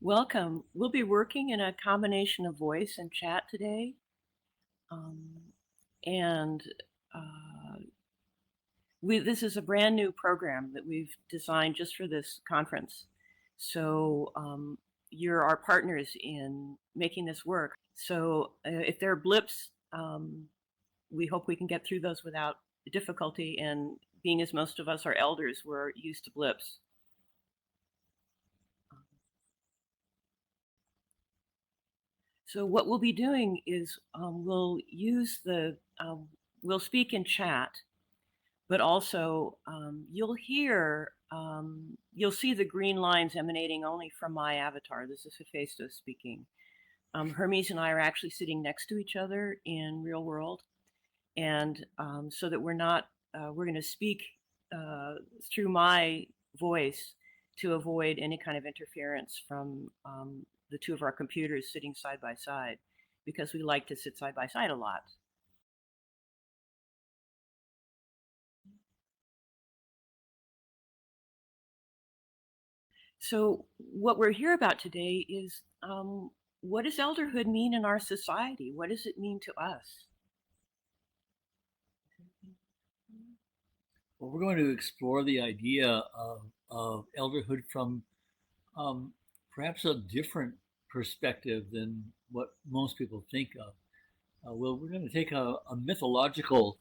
Welcome. We'll be working in a combination of voice and chat today. And this is a brand new program that we've designed just for this conference. So you're our partners in making this work. So if there are blips, we hope we can get through those without difficulty. And being as most of us are elders, we're used to blips. So what we'll be doing is we'll speak in chat, but also you'll see the green lines emanating only from my avatar. This is Hephaistos speaking. Hermes and I are actually sitting next to each other in real world. And so that we're going to speak through my voice to avoid any kind of interference from the two of our computers sitting side by side, because we like to sit side by side a lot. So what we're here about today is what does elderhood mean in our society? What does it mean to us? Well, we're going to explore the idea of elderhood from perhaps a different perspective than what most people think of. We're going to take a mythological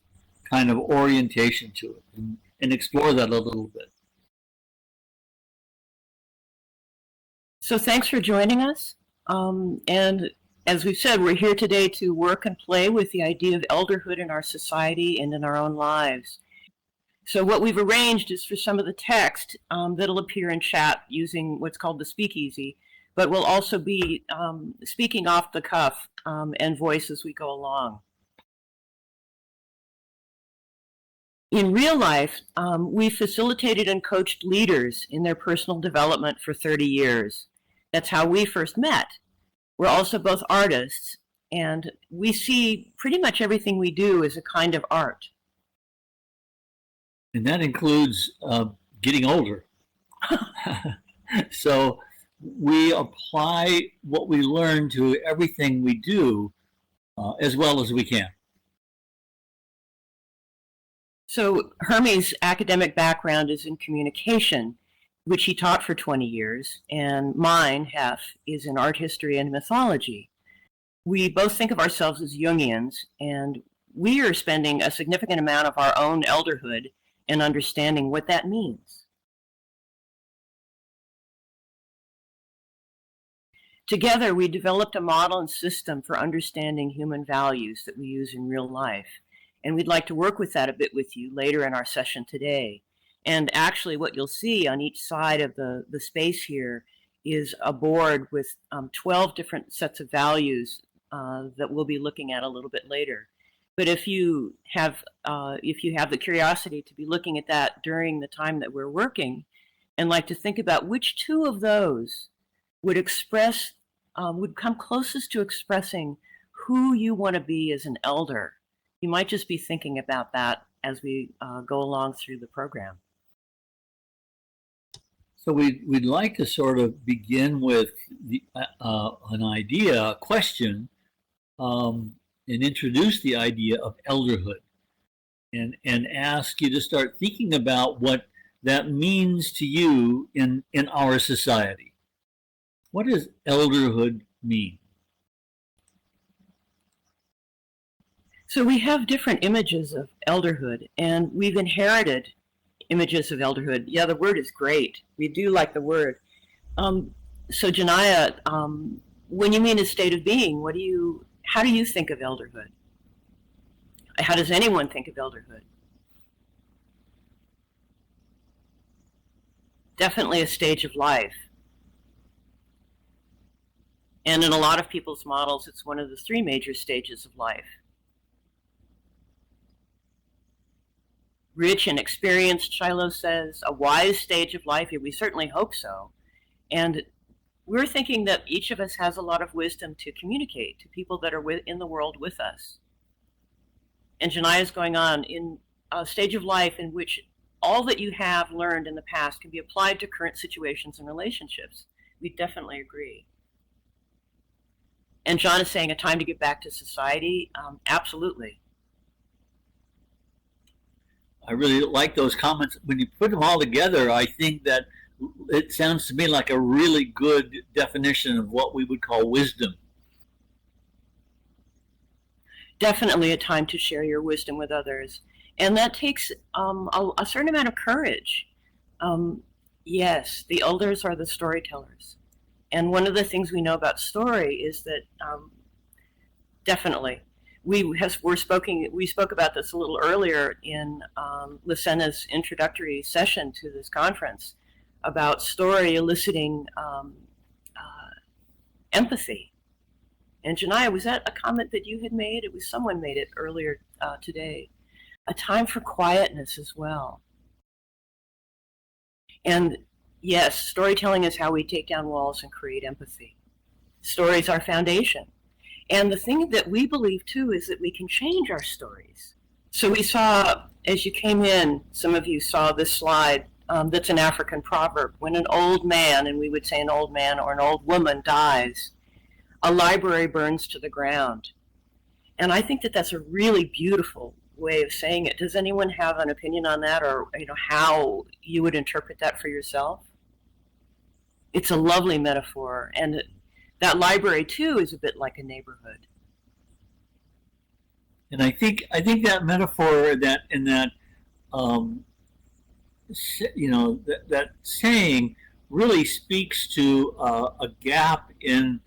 kind of orientation to it and explore that a little bit. So thanks for joining us. And as we've said, we're here today to work and play with the idea of elderhood in our society and in our own lives. So what we've arranged is for some of the text that'll appear in chat using what's called the speakeasy, but we'll also be speaking off the cuff and voice as we go along. In real life, we facilitated and coached leaders in their personal development for 30 years. That's how we first met. We're also both artists, and we see pretty much everything we do as a kind of art. And that includes getting older. So we apply what we learn to everything we do as well as we can. So Hermes' academic background is in communication, which he taught for 20 years, and mine, Hef, is in art history and mythology. We both think of ourselves as Jungians, and we are spending a significant amount of our own elderhood in understanding what that means. Together, we developed a model and system for understanding human values that we use in real life. And we'd like to work with that a bit with you later in our session today. And actually what you'll see on each side of the space here is a board with 12 different sets of values that we'll be looking at a little bit later. But if you have the curiosity to be looking at that during the time that we're working, and like to think about which two of those would come closest to expressing who you want to be as an elder, you might just be thinking about that as we go along through the program. So we'd like to sort of begin with an idea, a question, and introduce the idea of elderhood and ask you to start thinking about what that means to you in our society. What does elderhood mean? So we have different images of elderhood, and we've inherited images of elderhood. Yeah, the word is great. We do like the word. So Janaya, when you mean a state of being, how do you think of elderhood? How does anyone think of elderhood? Definitely a stage of life. And in a lot of people's models, it's one of the three major stages of life. Rich and experienced, Shiloh says, a wise stage of life. We certainly hope so. And we're thinking that each of us has a lot of wisdom to communicate to people that are in the world with us. And Janaya is going on in a stage of life in which all that you have learned in the past can be applied to current situations and relationships. We definitely agree. And John is saying a time to get back to society. Absolutely. I really like those comments. When you put them all together, I think that it sounds to me like a really good definition of what we would call wisdom. Definitely a time to share your wisdom with others. And that takes a certain amount of courage. Yes, the elders are the storytellers. And one of the things we know about story is that definitely we spoke about this a little earlier in Lucena's introductory session to this conference about story eliciting empathy. And Janaya, was that a comment that you had made? It was someone made it earlier today. A time for quietness as well. And yes, storytelling is how we take down walls and create empathy. Stories are foundation. And the thing that we believe too is that we can change our stories. So we saw, as you came in, some of you saw this slide that's an African proverb. When an old man, and we would say an old man or an old woman, dies, a library burns to the ground. And I think that that's a really beautiful way of saying it. Does anyone have an opinion on that, or how you would interpret that for yourself? It's a lovely metaphor, and that library too is a bit like a neighborhood. And I think that metaphor, that that saying really speaks to a gap in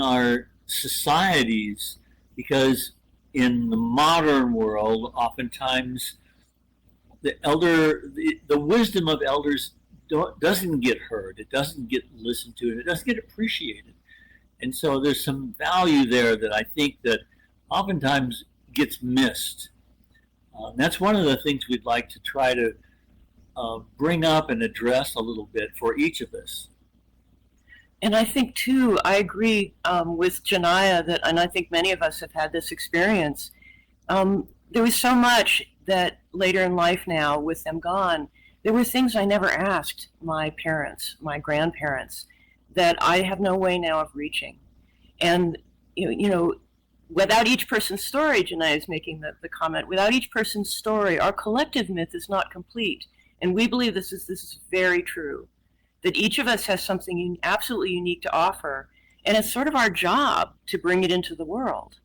our societies, because in the modern world, oftentimes the wisdom of elders doesn't get heard, it doesn't get listened to, and it doesn't get appreciated. And so there's some value there that I think that oftentimes gets missed. That's one of the things we'd like to try to bring up and address a little bit for each of us. And I think too, I agree with Janaya that, and I think many of us have had this experience. There was so much that later in life now, with them gone, there were things I never asked my parents, my grandparents, that I have no way now of reaching. And without each person's story, Janaya is making the comment, without each person's story, our collective myth is not complete. And we believe this is very true, that each of us has something absolutely unique to offer, and it's sort of our job to bring it into the world.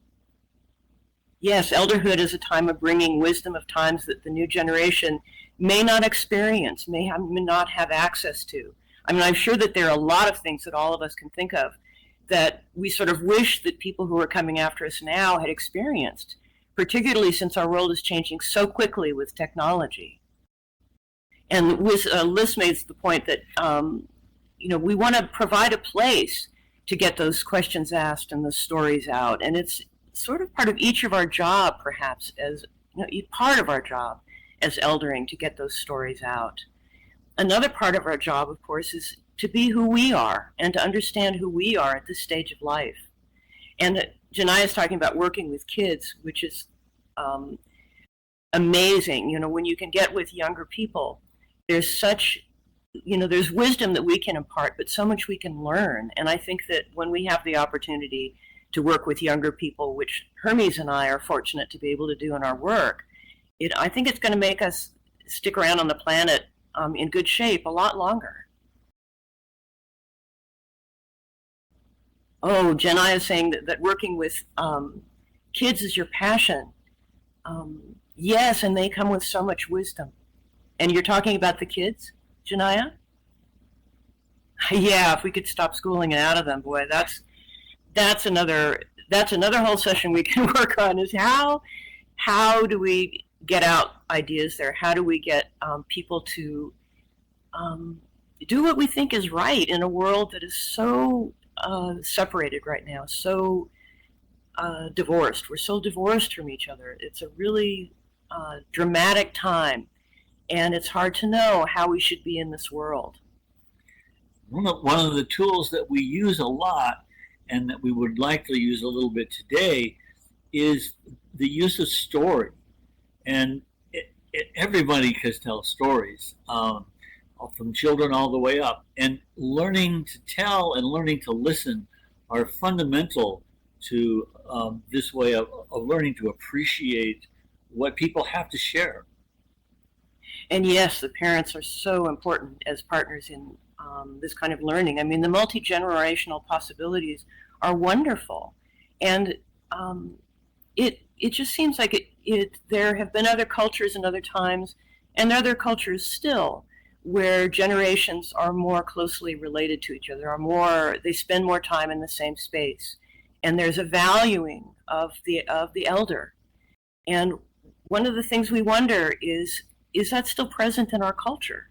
Yes, elderhood is a time of bringing wisdom of times that the new generation may not experience, may not have access to. I mean, I'm sure that there are a lot of things that all of us can think of that we sort of wish that people who are coming after us now had experienced, particularly since our world is changing so quickly with technology. And Liz made the point that we want to provide a place to get those questions asked and those stories out, and it's sort of part of each of our job, perhaps, as part of our job as eldering, to get those stories out. Another part of our job, of course, is to be who we are and to understand who we are at this stage of life. And Janaya is talking about working with kids, which is amazing. When you can get with younger people, there's such, there's wisdom that we can impart, but so much we can learn. And I think that when we have the opportunity to work with younger people, which Hermes and I are fortunate to be able to do in our work, I think it's going to make us stick around on the planet in good shape a lot longer. Oh, Janaya is saying that working with kids is your passion. Yes, and they come with so much wisdom. And you're talking about the kids, Janaya? Yeah, if we could stop schooling it out of them, boy, that's another whole session we can work on, is how do we get out ideas there? How do we get people to do what we think is right in a world that is so separated right now, so divorced. We're so divorced from each other. It's a really dramatic time, and it's hard to know how we should be in this world. One of the tools that we use a lot, and that we would likely use a little bit today, is the use of story. And everybody can tell stories. from children all the way up. And learning to tell and learning to listen are fundamental to this way of learning to appreciate what people have to share. And yes, the parents are so important as partners in this kind of learning. I mean, the multi-generational possibilities are wonderful. And it just seems like there have been other cultures and other times, and other cultures still, where generations are more closely related to each other, they spend more time in the same space. And there's a valuing of the elder. And one of the things we wonder is that still present in our culture?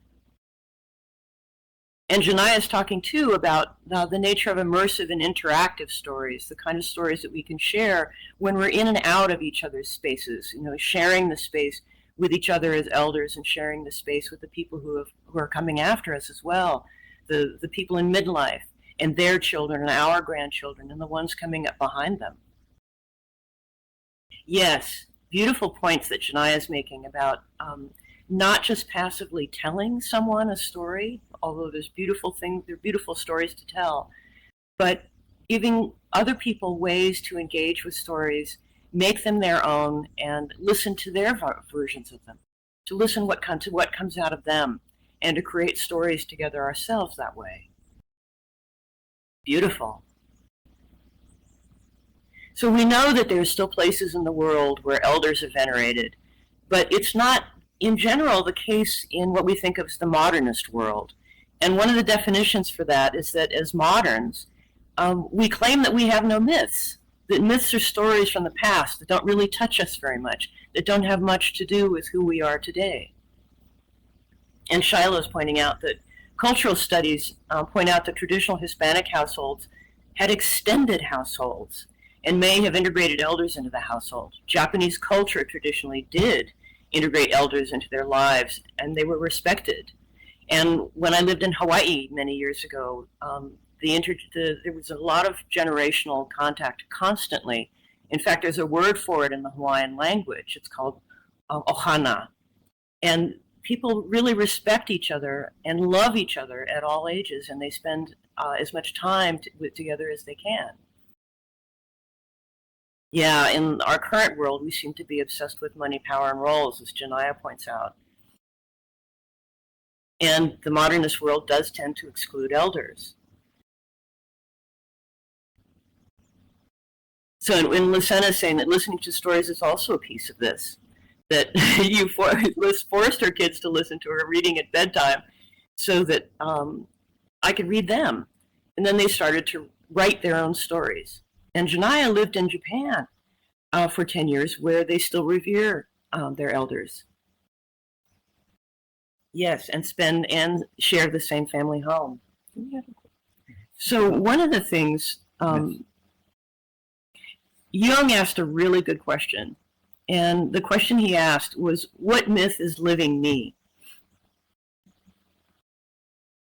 And Janaya is talking too about the nature of immersive and interactive stories, the kind of stories that we can share when we're in and out of each other's spaces, sharing the space with each other as elders and sharing the space with the people who are coming after us as well, the people in midlife and their children and our grandchildren and the ones coming up behind them. Yes, beautiful points that Janaya is making about not just passively telling someone a story, although there are beautiful stories to tell, but giving other people ways to engage with stories, make them their own, and listen to their versions of them, to listen to what comes out of them, and to create stories together ourselves that way. Beautiful. So we know that there are still places in the world where elders are venerated, but it's not in general the case in what we think of as the modernist world. And one of the definitions for that is that as moderns, we claim that we have no myths, that myths are stories from the past that don't really touch us very much, that don't have much to do with who we are today. And Shiloh is pointing out that cultural studies point out that traditional Hispanic households had extended households and may have integrated elders into the household. Japanese culture traditionally did integrate elders into their lives, and they were respected. And when I lived in Hawaii many years ago, there was a lot of generational contact constantly. In fact, there's a word for it in the Hawaiian language. It's called ohana. And people really respect each other and love each other at all ages, and they spend as much time together as they can. Yeah, in our current world, we seem to be obsessed with money, power, and roles, as Janaya points out. And the modernist world does tend to exclude elders. So when Lucena is saying that listening to stories is also a piece of this, that you forced her kids to listen to her reading at bedtime so that I could read them. And then they started to write their own stories. And Janaya lived in Japan for 10 years, where they still revere their elders. Yes, and share the same family home. So one of the things, Jung asked a really good question. And the question he asked was, what myth is living me?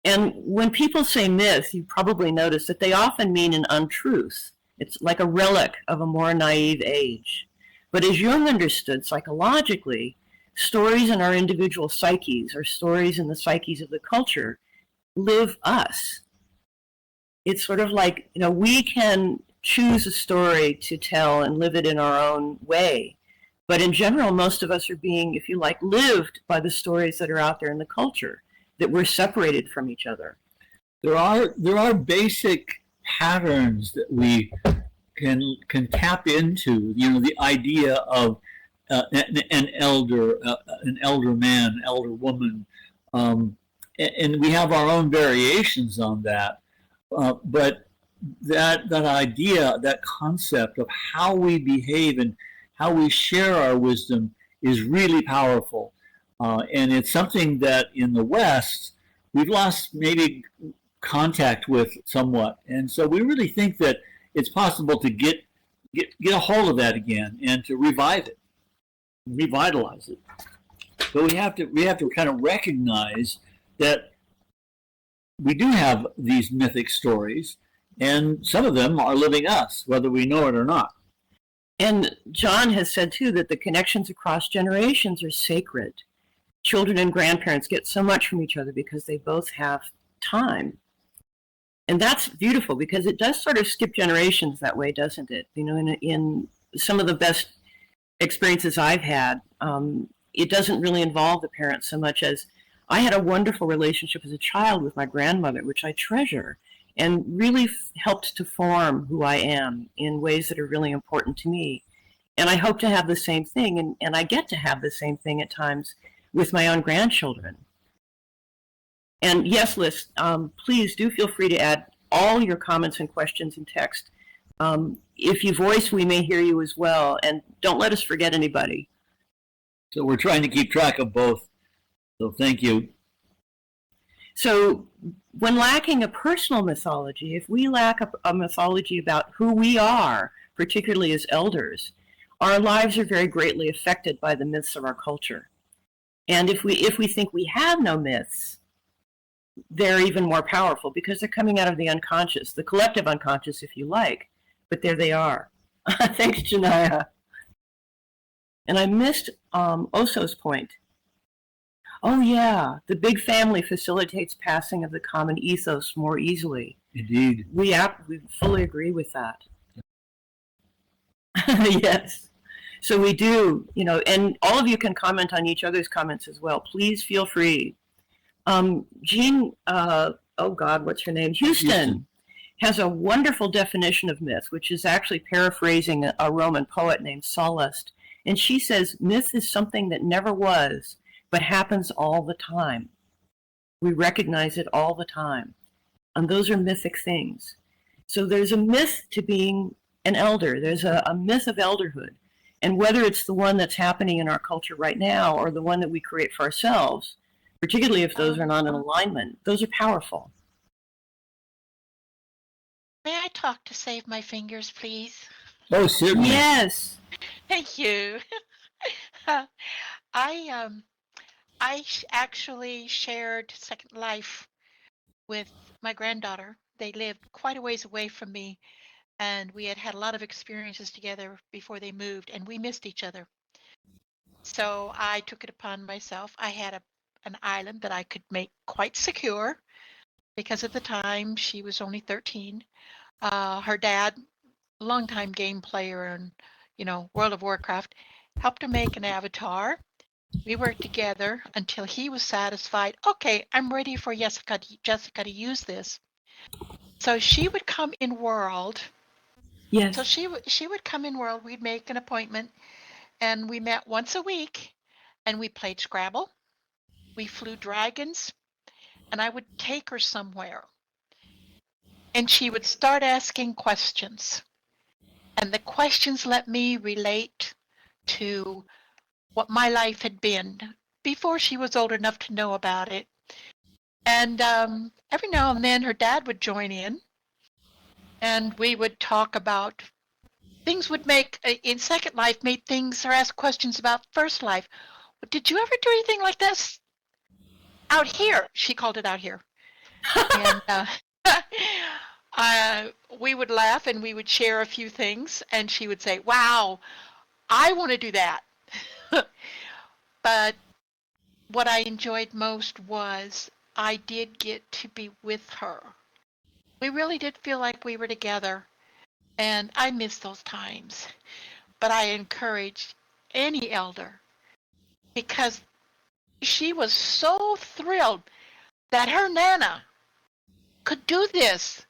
And when people say myth, you probably notice that they often mean an untruth. It's like a relic of a more naive age. But as Jung understood psychologically, stories in our individual psyches, or stories in the psyches of the culture, live us. It's sort of like, we can choose a story to tell and live it in our own way. But in general, most of us are being, if you like, lived by the stories that are out there in the culture, that we're separated from each other. There are basic patterns that we can tap into. The idea of an elder man, elder woman, and we have our own variations on that. But that idea, that concept of how we behave and how we share our wisdom is really powerful. And it's something that in the West, we've lost maybe contact with somewhat. And so we really think that it's possible to get a hold of that again and to revive it, revitalize it. But we have to kind of recognize that we do have these mythic stories, and some of them are living us, whether we know it or not. And John has said, too, that the connections across generations are sacred. children and grandparents get so much from each other because they both have time. And that's beautiful because it does sort of skip generations that way, doesn't it? You know, in some of the best experiences I've had, it doesn't really involve the parents so much as I had a wonderful relationship as a child with my grandmother, which I treasure, and really helped to form who I am in ways that are really important to me. And I hope to have the same thing, and I get to have the same thing at times with my own grandchildren. And yes, Liz, please do feel free to add all your comments and questions in text. If you voice, we may hear you as well. And don't let us forget anybody. So we're trying to keep track of both. So thank you. So when lacking a personal mythology, if we lack a mythology about who we are, particularly as elders, our lives are very greatly affected by the myths of our culture. And if we think we have no myths, they're even more powerful because they're coming out of the unconscious, the collective unconscious, if you like. But there they are. Thanks, Janaya. And I missed Oso's point. Oh, yeah, the big family facilitates passing of the common ethos more easily. Indeed. We fully agree with that. Yes. So we do, you know, and all of you can comment on each other's comments as well. Please feel free. Jean, oh God, what's her name? Houston has a wonderful definition of myth, which is actually paraphrasing a Roman poet named Sallust. And she says, myth is something that never was, but happens all the time. We recognize it all the time. And those are mythic things. So there's a myth to being an elder. There's a myth of elderhood. And whether it's the one that's happening in our culture right now or the one that we create for ourselves, particularly if those are not in alignment, those are powerful. May I talk to save my fingers, please? Oh, certainly. Yes. Thank you. I actually shared Second Life with my granddaughter. They lived quite a ways away from me, and we had a lot of experiences together before they moved, and we missed each other. So I took it upon myself. I had an island that I could make quite secure because at the time she was only 13. Her dad, longtime game player and World of Warcraft, helped her make an avatar. We worked together until he was satisfied. Okay, I'm ready for Jessica to use this. So she would come in world. Yes. So she would come in world. We'd make an appointment, and we met once a week, and we played Scrabble. We flew dragons, and I would take her somewhere, and she would start asking questions, and the questions let me relate to what my life had been before she was old enough to know about it. And every now and then her dad would join in, and we would talk about things would make, in Second Life, made things or ask questions about First Life. Did you ever do anything like this? Out here, she called it out here. And we would laugh and we would share a few things, and she would say, wow, I want to do that. But what I enjoyed most was I did get to be with her. We really did feel like we were together, and I miss those times. But I encourage any elder, because she was so thrilled that her Nana could do this.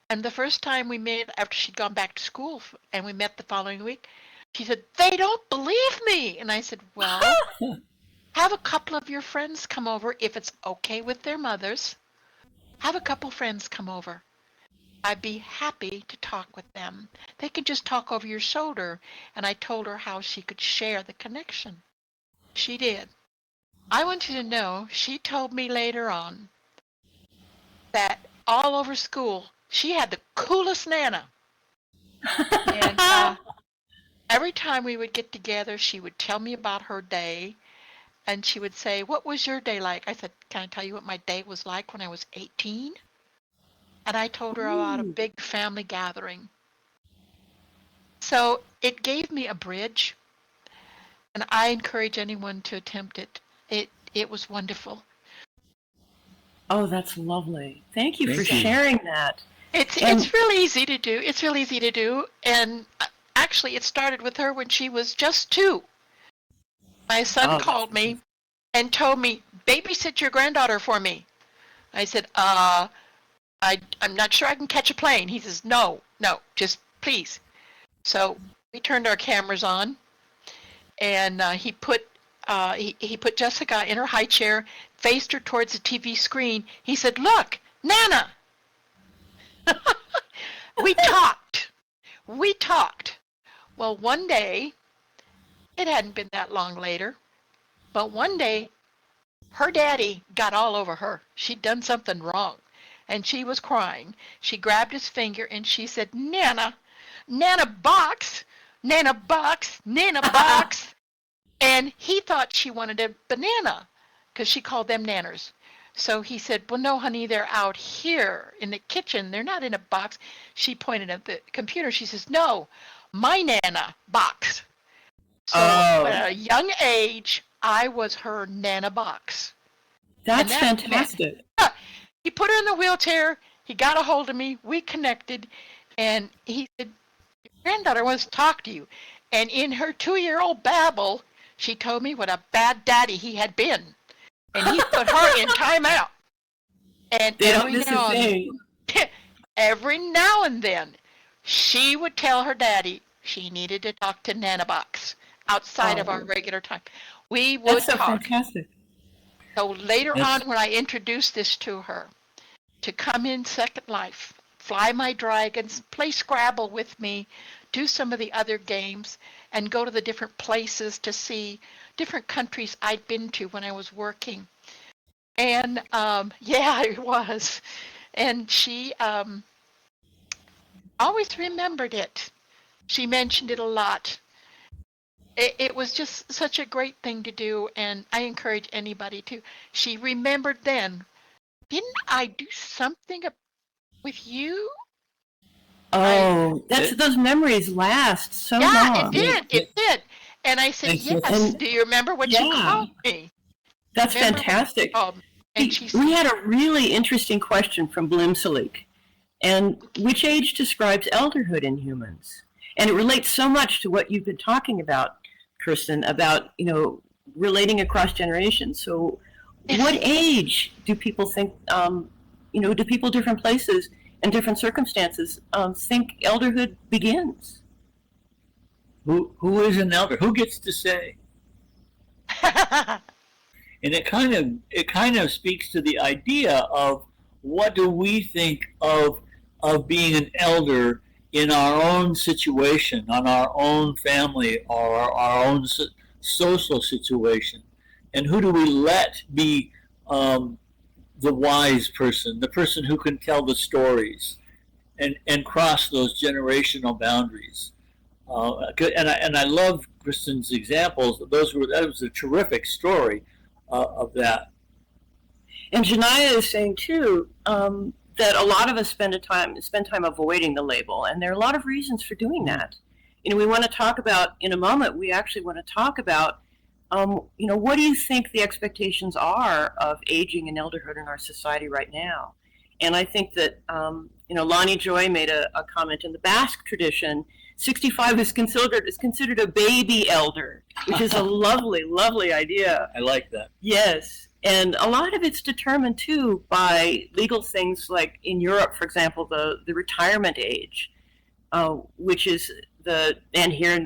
And the first time we met, after she'd gone back to school and we met the following week, she said, they don't believe me. And I said, well, have a couple of your friends come over if it's okay with their mothers. Have a couple friends come over. I'd be happy to talk with them. They could just talk over your shoulder. And I told her how she could share the connection. She did. I want you to know, she told me later on that all over school, she had the coolest Nana. And every time we would get together, she would tell me about her day. And she would say, what was your day like? I said, can I tell you what my day was like when I was 18? And I told her about a big family gathering. So it gave me a bridge, and I encourage anyone to attempt it. it was wonderful. Oh, that's lovely. Thank you for Thank you. sharing that. It's really easy to do. It's really easy to do. And actually, it started with her when she was just 2. My son called me and told me, babysit your granddaughter for me. I said, I'm not sure I can catch a plane. He says, no, just please. So we turned our cameras on, and he put Jessica in her high chair, faced her towards the TV screen. He said, look, Nana. We talked. Well, one day, it hadn't been that long later, but one day, her daddy got all over her. She'd done something wrong, and she was crying. She grabbed his finger, and she said, Nana box, Nana box, Nana box. And he thought she wanted a banana, because she called them nanners. So he said, well, no, honey, they're out here in the kitchen. They're not in a box. She pointed at the computer. She says, no, my Nana box. So at a young age, I was her Nana box. That's fantastic. He put her in the wheelchair. He got a hold of me. We connected. And he said, your granddaughter wants to talk to you. And in her 2-year-old babble, she told me what a bad daddy he had been. And he put her in timeout. And every now and then, she would tell her daddy she needed to talk to Nana Box outside of our regular time. We would talk. That's so fantastic. So later on, when I introduced this to her, to come in Second Life, fly my dragons, play Scrabble with me, do some of the other games, and go to the different places to see different countries I'd been to when I was working. And it was. And she always remembered it. She mentioned it a lot. It was just such a great thing to do, and I encourage anybody to. She remembered then, didn't I do something with you? Those memories last so long. Yeah, it did. And I said, yes. Do you remember what you called me? That's fantastic. We had a really interesting question from Blimsalik. And which age describes elderhood in humans? And it relates so much to what you've been talking about, Kristen, about, relating across generations. So what age do people think, do people different places and different circumstances think elderhood begins? Who is an elder? Who gets to say? And it kind of speaks to the idea of what do we think of being an elder in our own situation, on our own family, or our own social situation, and who do we let be the wise person, the person who can tell the stories, and cross those generational boundaries. And I love Kristen's examples. That was a terrific story of that. And Janaya is saying too that a lot of us spend time avoiding the label, and there are a lot of reasons for doing that. We want to talk about in a moment. We actually want to talk about what do you think the expectations are of aging and elderhood in our society right now? And I think that Lonnie Joy made a comment in the Basque tradition. 65 is considered a baby elder, which is a lovely, lovely idea. I like that. Yes. And a lot of it's determined, too, by legal things like in Europe, for example, the retirement age, which is and here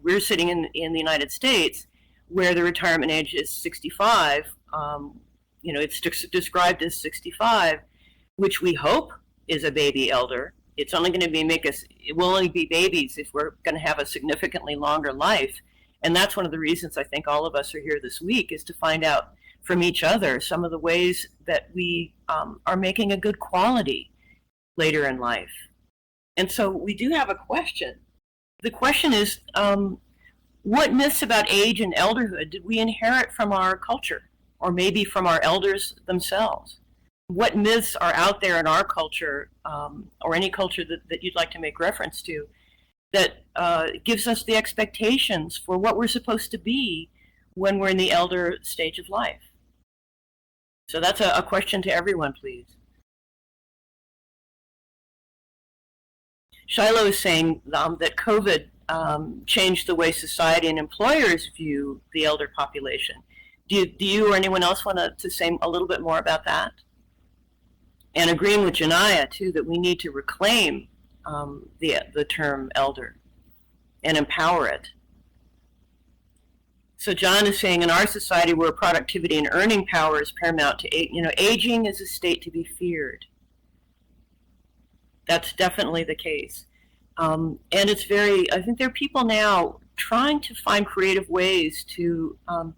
we're sitting in the United States, where the retirement age is 65. It's described as 65, which we hope is a baby elder. It's only going to it will only be babies if we're going to have a significantly longer life. And that's one of the reasons I think all of us are here this week, is to find out from each other some of the ways that we are making a good quality later in life. And so we do have a question. The question is, what myths about age and elderhood did we inherit from our culture, or maybe from our elders themselves? What myths are out there in our culture, or any culture that you'd like to make reference to, that gives us the expectations for what we're supposed to be when we're in the elder stage of life? So that's a question to everyone, please. Shiloh is saying that COVID changed the way society and employers view the elder population. Do you or anyone else want to say a little bit more about that? And agreeing with Janaya, too, that we need to reclaim the term elder and empower it. So John is saying, in our society where productivity and earning power is paramount to aging is a state to be feared. That's definitely the case. And it's I think there are people now trying to find creative ways to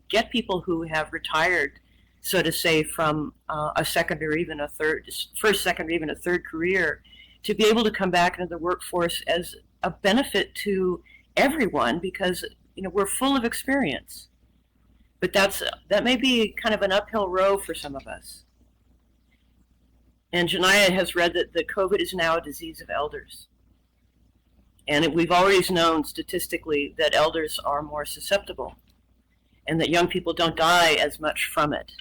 get people who have retired, so to say, from a second or even a third, first, second, or even a third career, to be able to come back into the workforce as a benefit to everyone, because we're full of experience. But that may be kind of an uphill row for some of us. And Janaya has read that COVID is now a disease of elders. And we've always known statistically that elders are more susceptible and that young people don't die as much from it.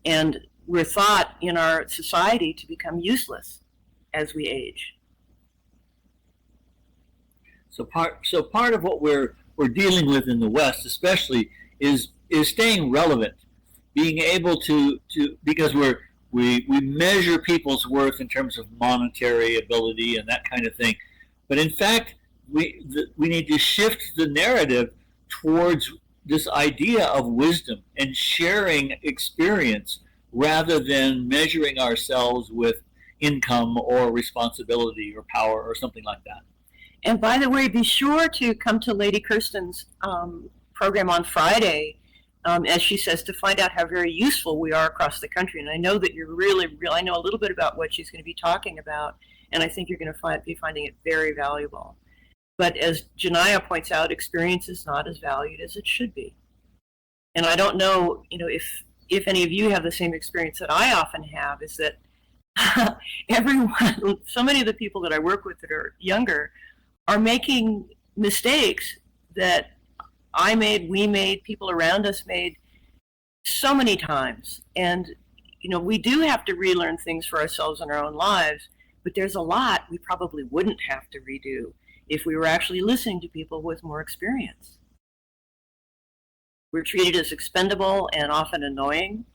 And we're thought in our society to become useless as we age. So part of what we're dealing with in the West, especially, is staying relevant, being able to because we measure people's worth in terms of monetary ability and that kind of thing. But in fact, we need to shift the narrative towards this idea of wisdom and sharing experience rather than measuring ourselves with income or responsibility or power or something like that. And by the way, be sure to come to Lady Kirsten's program on Friday, as she says, to find out how very useful we are across the country. And I know that you're I know a little bit about what she's going to be talking about, and I think you're going to be finding it very valuable. But as Janaya points out, experience is not as valued as it should be. And I don't know, if any of you have the same experience that I often have, is that everyone, so many of the people that I work with that are younger, are making mistakes that I made, we made, people around us made so many times. And, we do have to relearn things for ourselves in our own lives, but there's a lot we probably wouldn't have to redo if we were actually listening to people with more experience. We're treated as expendable and often annoying.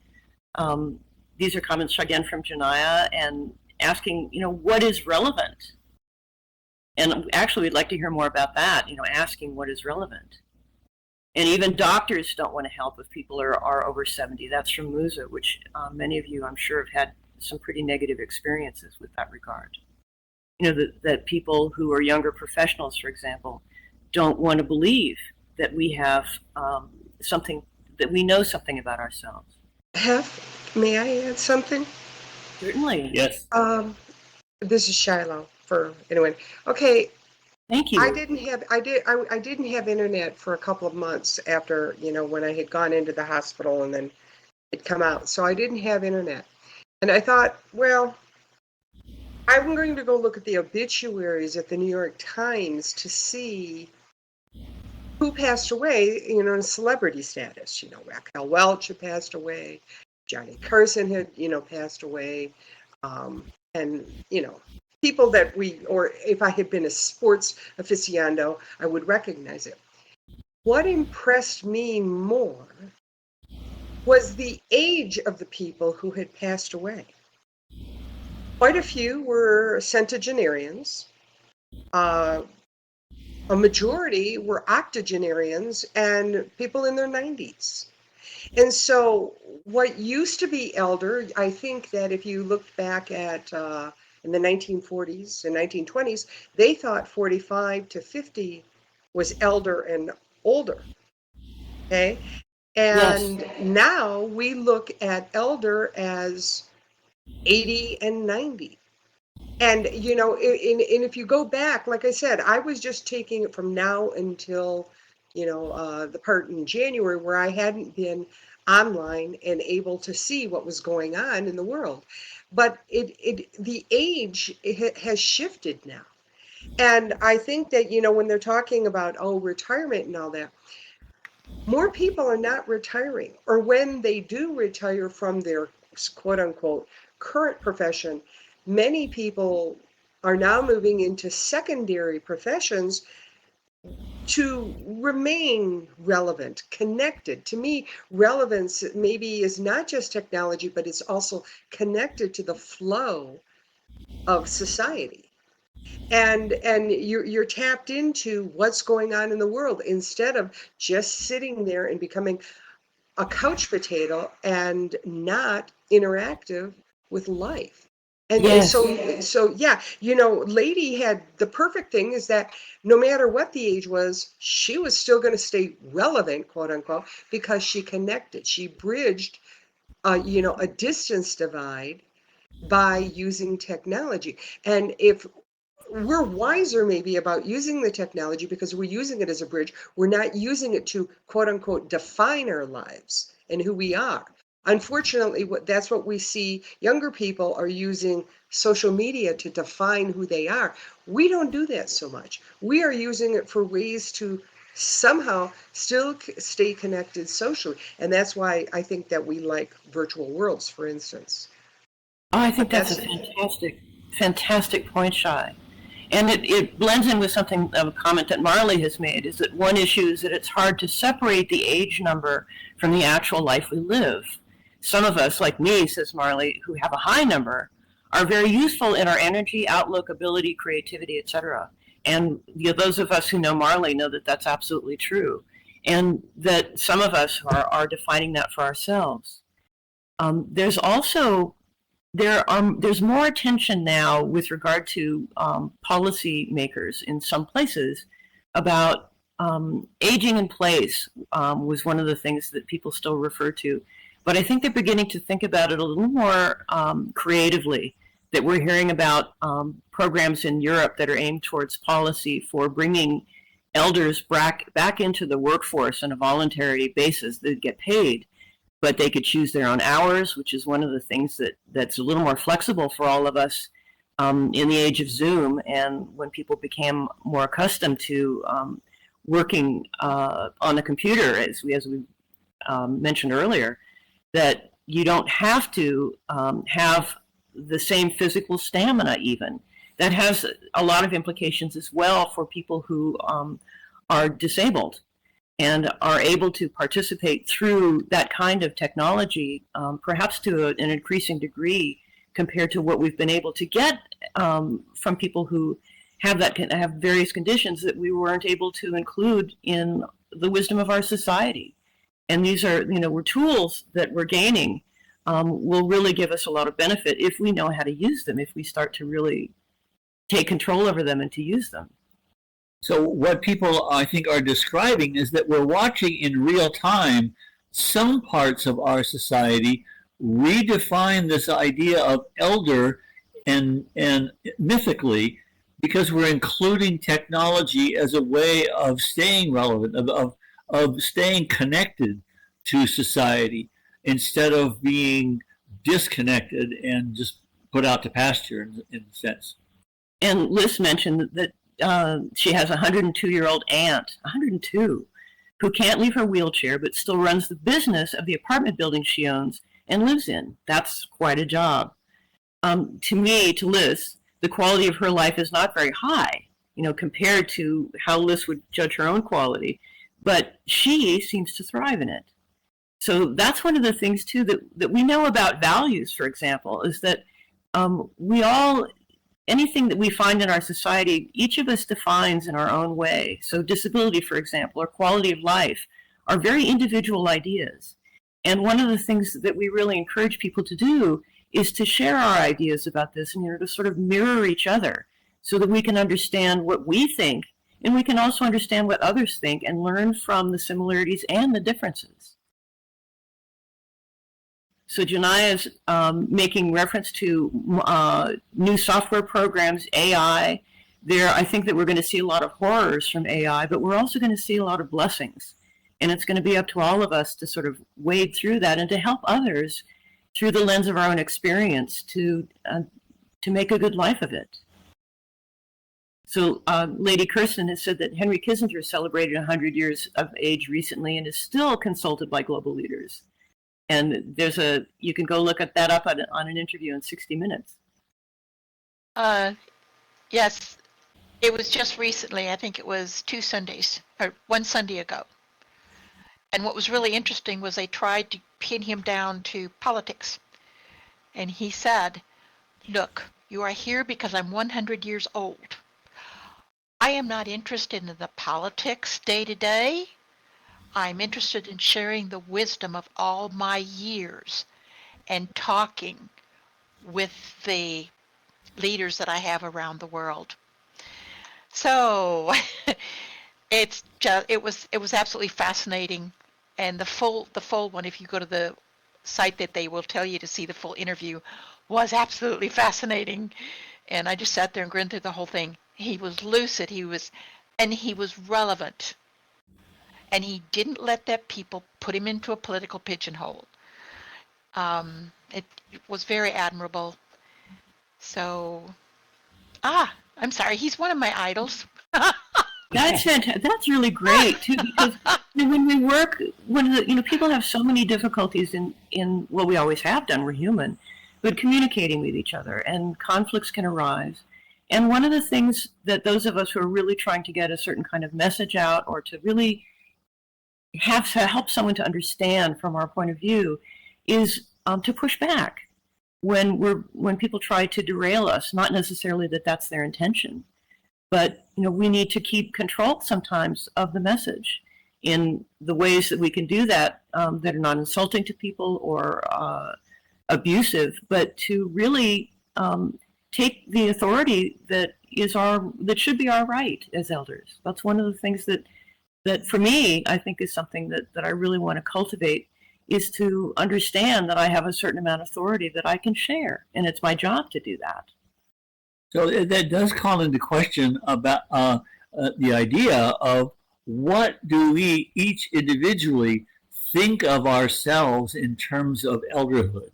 These are comments again from Janaya, and asking, what is relevant? And actually, we'd like to hear more about that, asking what is relevant. And even doctors don't want to help if people are over 70. That's from Musa, which many of you, I'm sure, have had some pretty negative experiences with that regard. That people who are younger professionals, for example, don't want to believe that we have that we know something about ourselves. May I add something? Certainly. Yes. This is Shiloh for anyone. Okay. Thank you. I didn't have internet for a couple of months after, when I had gone into the hospital and then it come out. So I didn't have internet. And I thought, well, I'm going to go look at the obituaries at the New York Times to see who passed away, in celebrity status. Raquel Welch had passed away, Johnny Carson had, passed away, and, people that or if I had been a sports aficionado, I would recognize it. What impressed me more was the age of the people who had passed away. Quite a few were centenarians. A majority were octogenarians and people in their 90s. And so what used to be elder, I think that if you looked back at in the 1940s and 1920s, they thought 45 to 50 was elder and older. Okay. And yes, now we look at elder as 80 and 90. And, and if you go back, like I said, I was just taking it from now until, the part in January where I hadn't been online and able to see what was going on in the world. But the age has shifted now. And I think that, when they're talking about, retirement and all that, more people are not retiring, or when they do retire from their quote unquote current profession, many people are now moving into secondary professions to remain relevant, connected. To me, relevance maybe is not just technology, but it's also connected to the flow of society. And you're tapped into what's going on in the world instead of just sitting there and becoming a couch potato and not interactive with life. And Yes. so yeah, Lady had the perfect thing is that no matter what the age was, she was still going to stay relevant, quote unquote, because she connected. She bridged, a distance divide by using technology. And if we're wiser maybe about using the technology because we're using it as a bridge. We're not using it to quote unquote define our lives and who we are. Unfortunately, that's what we see. Younger people are using social media to define who they are. We don't do that so much. We are using it for ways to somehow still stay connected socially. And that's why I think that we like virtual worlds, for instance. Oh, I think that's a That's fantastic, fantastic point, Shai. And it blends in with something of a comment that Marley has made, is that one issue is that it's hard to separate the age number from the actual life we live. Some of us, like me, says Marley, who have a high number, are very useful in our energy, outlook, ability, creativity, etc. And those of us who know Marley know that that's absolutely true. And that some of us are defining that for ourselves. There's also there's more attention now with regard to policy makers in some places about aging in place was one of the things that people still refer to. But I think they're beginning to think about it a little more creatively, that we're hearing about programs in Europe that are aimed towards policy for bringing elders back into the workforce on a voluntary basis that get paid, but they could choose their own hours, which is one of the things that's a little more flexible for all of us in the age of Zoom, and when people became more accustomed to working on the computer, as we mentioned earlier, that you don't have to have the same physical stamina even. That has a lot of implications as well for people who are disabled and are able to participate through that kind of technology, perhaps to an increasing degree compared to what we've been able to get from people who have various conditions that we weren't able to include in the wisdom of our society. And these are, we're tools that we're gaining will really give us a lot of benefit if we know how to use them, if we start to really take control over them and to use them. So what people, I think, are describing is that we're watching in real time some parts of our society redefine this idea of elder and mythically, because we're including technology as a way of staying relevant, of staying connected to society instead of being disconnected and just put out to pasture in a sense. And Liz mentioned that she has a 102-year-old aunt, 102, who can't leave her wheelchair but still runs the business of the apartment building she owns and lives in. That's quite a job. To me, to Liz, the quality of her life is not very high, compared to how Liz would judge her own quality, but she seems to thrive in it. So that's one of the things, too, that we know about values, for example, is that anything that we find in our society, each of us defines in our own way. So disability, for example, or quality of life are very individual ideas. And one of the things that we really encourage people to do is to share our ideas about this and to sort of mirror each other so that we can understand what we think, and we can also understand what others think and learn from the similarities and the differences. So Janaya is making reference to new software programs, AI. I think that we're going to see a lot of horrors from AI, but we're also going to see a lot of blessings. And it's going to be up to all of us to sort of wade through that and to help others through the lens of our own experience to make a good life of it. So Lady Kirsten has said that Henry Kissinger celebrated 100 years of age recently and is still consulted by global leaders. And you can go look at that up on an interview in 60 Minutes. Yes, it was just recently. I think it was 2 Sundays, or 1 Sunday ago. And what was really interesting was they tried to pin him down to politics. And he said, look, you are here because I'm 100 years old. I am not interested in the politics day to day. I'm interested in sharing the wisdom of all my years and talking with the leaders that I have around the world. So it was absolutely fascinating, and the full one, if you go to the site that they will tell you to see the full interview, was absolutely fascinating. And I just sat there and grinned through the whole thing. He was lucid, he was relevant, and he didn't let that people put him into a political pigeonhole. It was very admirable. So, I'm sorry, he's one of my idols. That's fantastic. That's really great too, because when we work, people have so many difficulties in what we always have done. We're human, but communicating with each other, and conflicts can arise. And one of the things that those of us who are really trying to get a certain kind of message out, or to really have to help someone to understand from our point of view, is to push back when people try to derail us. Not necessarily that that's their intention, but we need to keep control sometimes of the message in the ways that we can do that, that are not insulting to people or abusive, but to really take the authority that should be our right as elders. That's one of the things that for me, I think is something that I really want to cultivate, is to understand that I have a certain amount of authority that I can share, and it's my job to do that. So that does call into question about the idea of what do we each individually think of ourselves in terms of elderhood.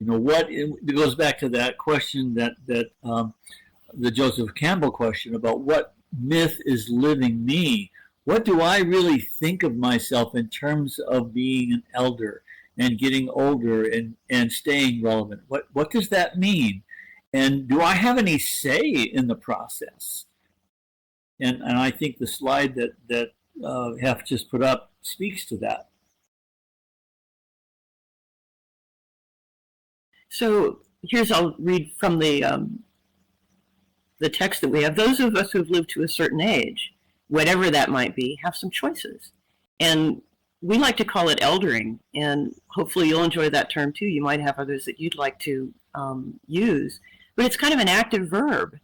It goes back to that question that the Joseph Campbell question about what myth is living me. What do I really think of myself in terms of being an elder and getting older and staying relevant? What does that mean? And do I have any say in the process? And I think the slide that Hef just put up speaks to that. So I'll read from the text that we have. Those of us who have lived to a certain age, whatever that might be, have some choices. And we like to call it eldering, and hopefully you'll enjoy that term too. You might have others that you'd like to use, but it's kind of an active verb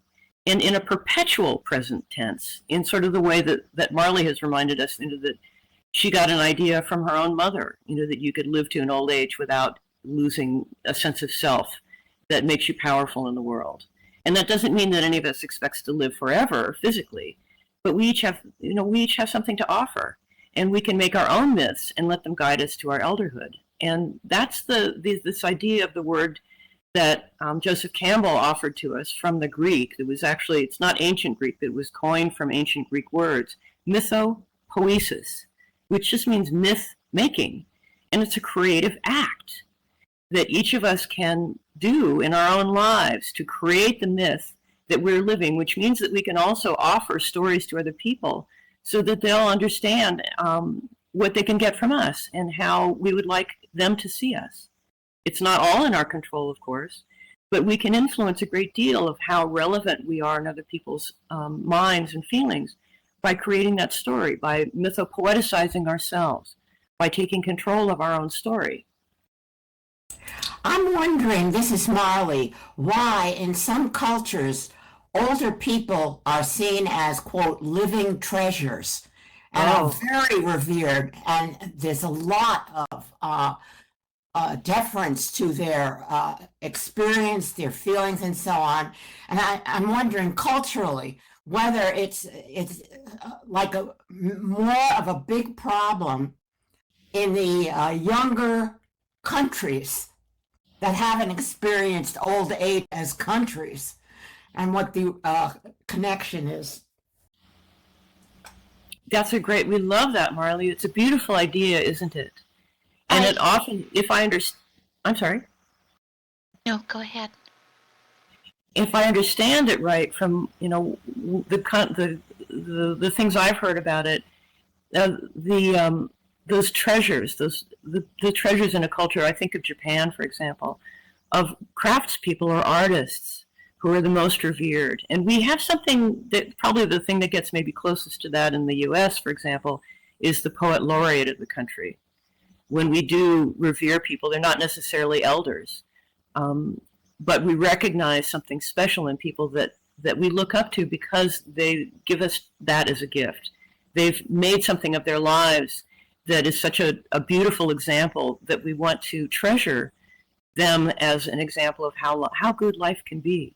and in a perpetual present tense, in sort of the way that Marley has reminded us, that she got an idea from her own mother, that you could live to an old age without losing a sense of self that makes you powerful in the world. And that doesn't mean that any of us expects to live forever physically, but we each have something to offer, and we can make our own myths and let them guide us to our elderhood. And that's this idea of the word that Joseph Campbell offered to us from the Greek. It's not ancient Greek, but it was coined from ancient Greek words, mythopoiesis, which just means myth making. And it's a creative act that each of us can do in our own lives to create the myth that we're living, which means that we can also offer stories to other people so that they'll understand what they can get from us and how we would like them to see us. It's not all in our control, of course, but we can influence a great deal of how relevant we are in other people's minds and feelings by creating that story, by mythopoeticizing ourselves, by taking control of our own story. I'm wondering, this is Marley, why in some cultures older people are seen as, quote, living treasures and are very revered, and there's a lot of deference to their experience, their feelings, and so on. And I'm wondering culturally whether it's like more of a big problem in the younger countries that haven't experienced old age as countries, and what the connection is. That's we love that, Marley. It's a beautiful idea, isn't it? And it often, if I understand, I'm sorry. No, go ahead. If I understand it right from, the things I've heard about it, those treasures, the treasures in a culture, I think of Japan, for example, of craftspeople or artists who are the most revered. And we have something that probably the thing that gets maybe closest to that in the US, for example, is the poet laureate of the country. When we do revere people, they're not necessarily elders, but we recognize something special in people that we look up to because they give us that as a gift. They've made something of their lives that is such a beautiful example that we want to treasure them as an example of how good life can be.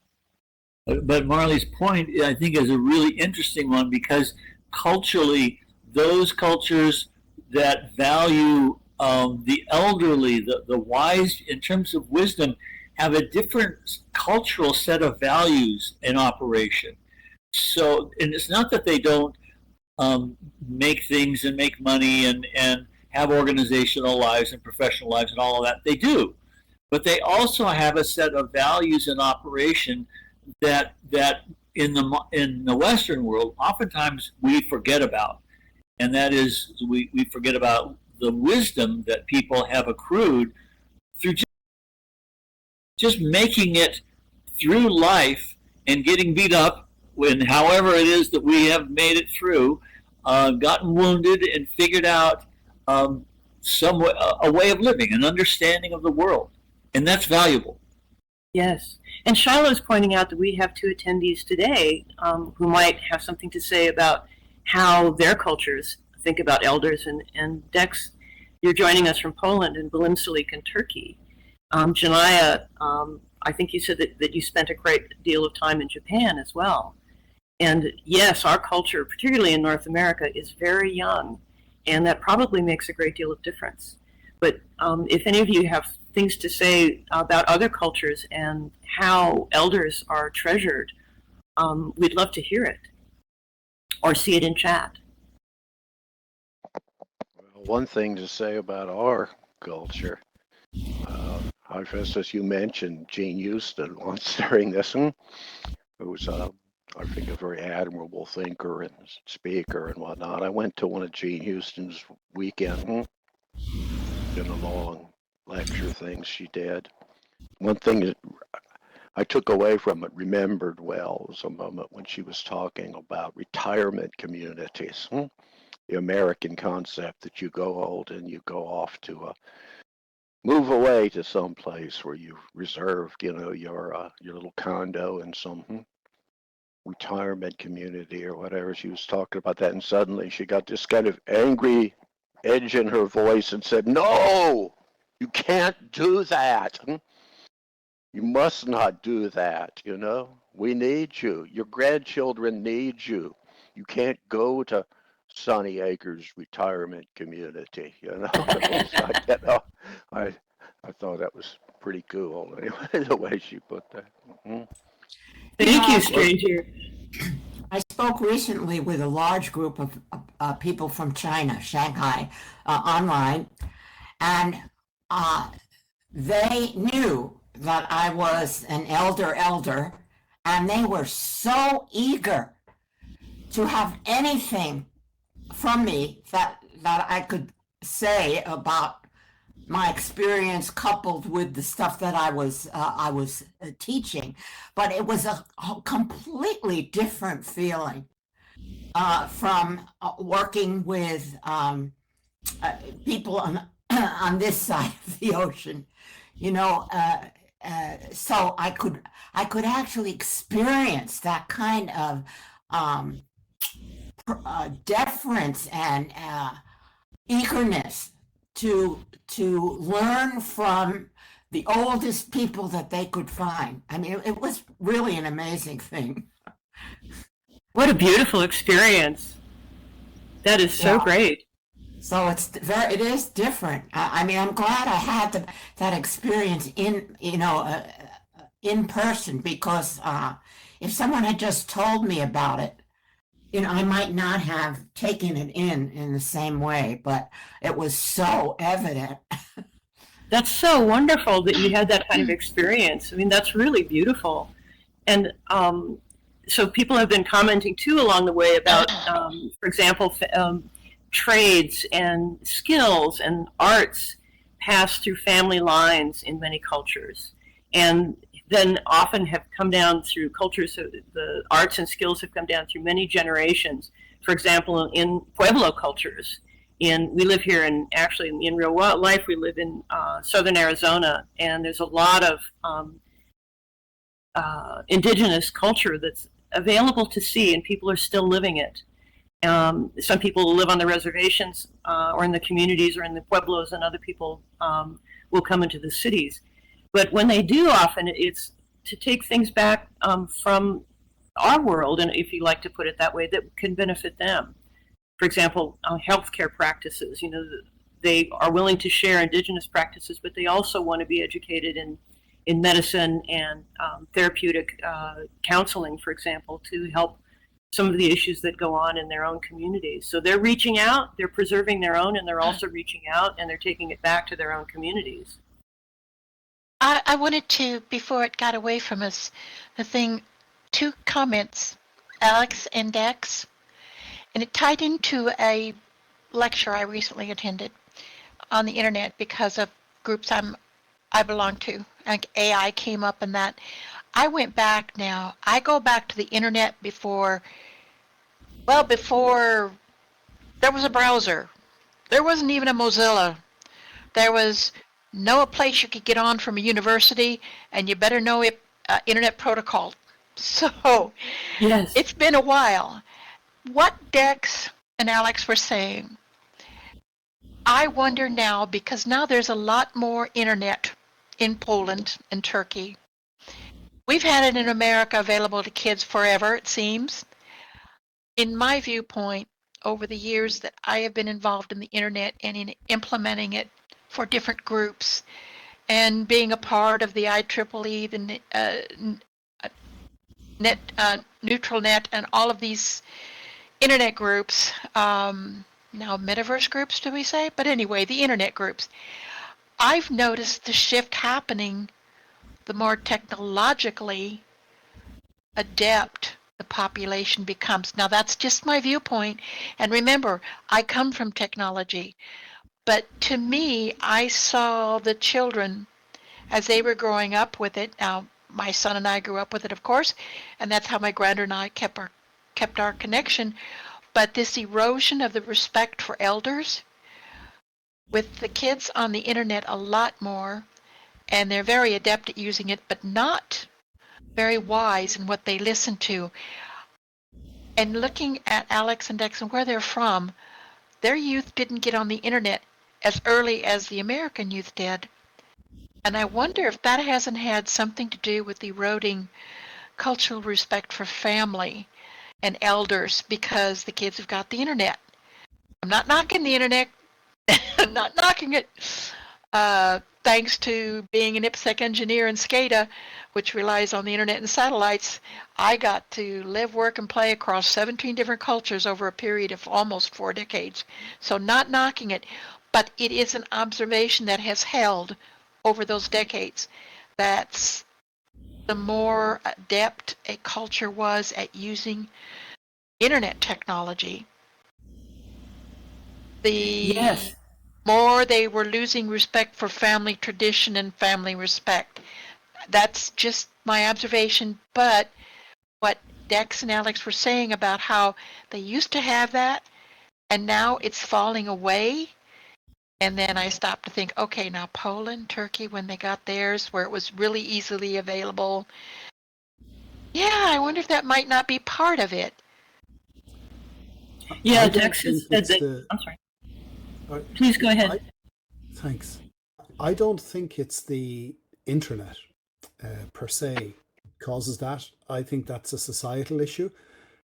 But Marley's point, I think, is a really interesting one because culturally, those cultures that value the elderly, the wise, in terms of wisdom, have a different cultural set of values in operation. So, and it's not that they don't make things and make money and have organizational lives and professional lives and all of that. They do. But they also have a set of values in operation that in the Western world, oftentimes we forget about. And that is, we forget about the wisdom that people have accrued through just making it through life and getting beat up when however it is that we have made it through, gotten wounded and figured out a way of living, an understanding of the world. And that's valuable. Yes. And Shiloh's pointing out that we have two attendees today who might have something to say about how their cultures think about elders. And Dex, you're joining us from Poland and Balimsilik in Turkey. Janaya, I think you said that you spent a great deal of time in Japan as well. And yes, our culture, particularly in North America, is very young, and that probably makes a great deal of difference. But if any of you have things to say about other cultures and how elders are treasured, we'd love to hear it or see it in chat. Well, one thing to say about our culture, Hephaistos, you mentioned Jane Houston once during this, who was, I think, a very admirable thinker and speaker and whatnot. I went to one of Jane Houston's weekend, in a long lecture things she did. One thing that I took away from it, remembered well, was a moment when she was talking about retirement communities, the American concept that you go old and you go off to move away to some place where you reserved, your little condo in some retirement community or whatever. She was talking about that, and suddenly she got this kind of angry edge in her voice and said, "No, you can't do that. You must not do that, We need you. Your grandchildren need you. You can't go to Sunny Acres retirement community, I thought that was pretty cool, anyway, the way she put that. Thank you, stranger. I spoke recently with a large group of people from China, Shanghai, online, and they knew that I was an elder, and they were so eager to have anything from me that I could say about my experience coupled with the stuff that I was teaching. But it was a completely different feeling from working with people on this side of the ocean, so I could actually experience that kind of deference and eagerness to learn from the oldest people that they could find. I mean, it was really an amazing thing. What a beautiful experience. That is so great. So it is different. I mean, I'm glad I had that experience in person because if someone had just told me about it, I might not have taken it in the same way, but it was so evident. That's so wonderful that you had that kind of experience. I mean, that's really beautiful. And so people have been commenting too along the way about, for example, trades and skills and arts pass through family lines in many cultures, and then often have come down through cultures. The arts and skills have come down through many generations. For example, in Pueblo cultures, we live here, and actually in real life we live in southern Arizona, and there's a lot of indigenous culture that's available to see, and people are still living it. Some people live on the reservations or in the communities or in the pueblos, and other people will come into the cities. But when they do, often it's to take things back from our world, and if you like to put it that way, that can benefit them. For example, healthcare practices. They are willing to share indigenous practices, but they also want to be educated in medicine and therapeutic counseling, for example, to help some of the issues that go on in their own communities. So they're reaching out, they're preserving their own, and they're also reaching out and they're taking it back to their own communities. I wanted to, before it got away from us, two comments, Alex and Dex, and it tied into a lecture I recently attended on the internet because of groups I belong to. Like AI came up and that. I went back now. I go back to the internet before there was a browser. There wasn't even a Mozilla. There was no place you could get on from a university, and you better know it, internet protocol. So Yes, it's been a while. What Dex and Alex were saying, I wonder now, because now there's a lot more internet in Poland and Turkey. We've had it in America available to kids forever, it seems. In my viewpoint, over the years that I have been involved in the internet and in implementing it for different groups and being a part of the IEEE, the Neutral Net, and all of these internet groups, now metaverse groups, do we say? But anyway, the internet groups. I've noticed the shift happening the more technologically adept the population becomes. Now, that's just my viewpoint. And remember, I come from technology. But to me, I saw the children as they were growing up with it. Now, my son and I grew up with it, of course, and that's how my granddaughter and I kept our connection. But this erosion of the respect for elders with the kids on the internet a lot more, and they're very adept at using it, but not very wise in what they listen to. And looking at Alex and Dex and where they're from, their youth didn't get on the internet as early as the American youth did. And I wonder if that hasn't had something to do with eroding cultural respect for family and elders because the kids have got the internet. I'm not knocking the internet. I'm not knocking it. Thanks to being an IPSEC engineer in SCADA, which relies on the internet and satellites, I got to live, work, and play across 17 different cultures over a period of almost 4 decades. So not knocking it, but it is an observation that has held over those decades. That's the more adept a culture was at using internet technology, the more they were losing respect for family tradition and family respect. That's just my observation. But what Dex and Alex were saying about how they used to have that and now it's falling away. And then I stopped to think, okay, now Poland, Turkey, when they got theirs, where it was really easily available. Yeah, I wonder if that might not be part of it. Yeah, Dex said that. I'm sorry. Please go ahead. Thanks. I don't think it's the internet per se causes that. I think that's a societal issue.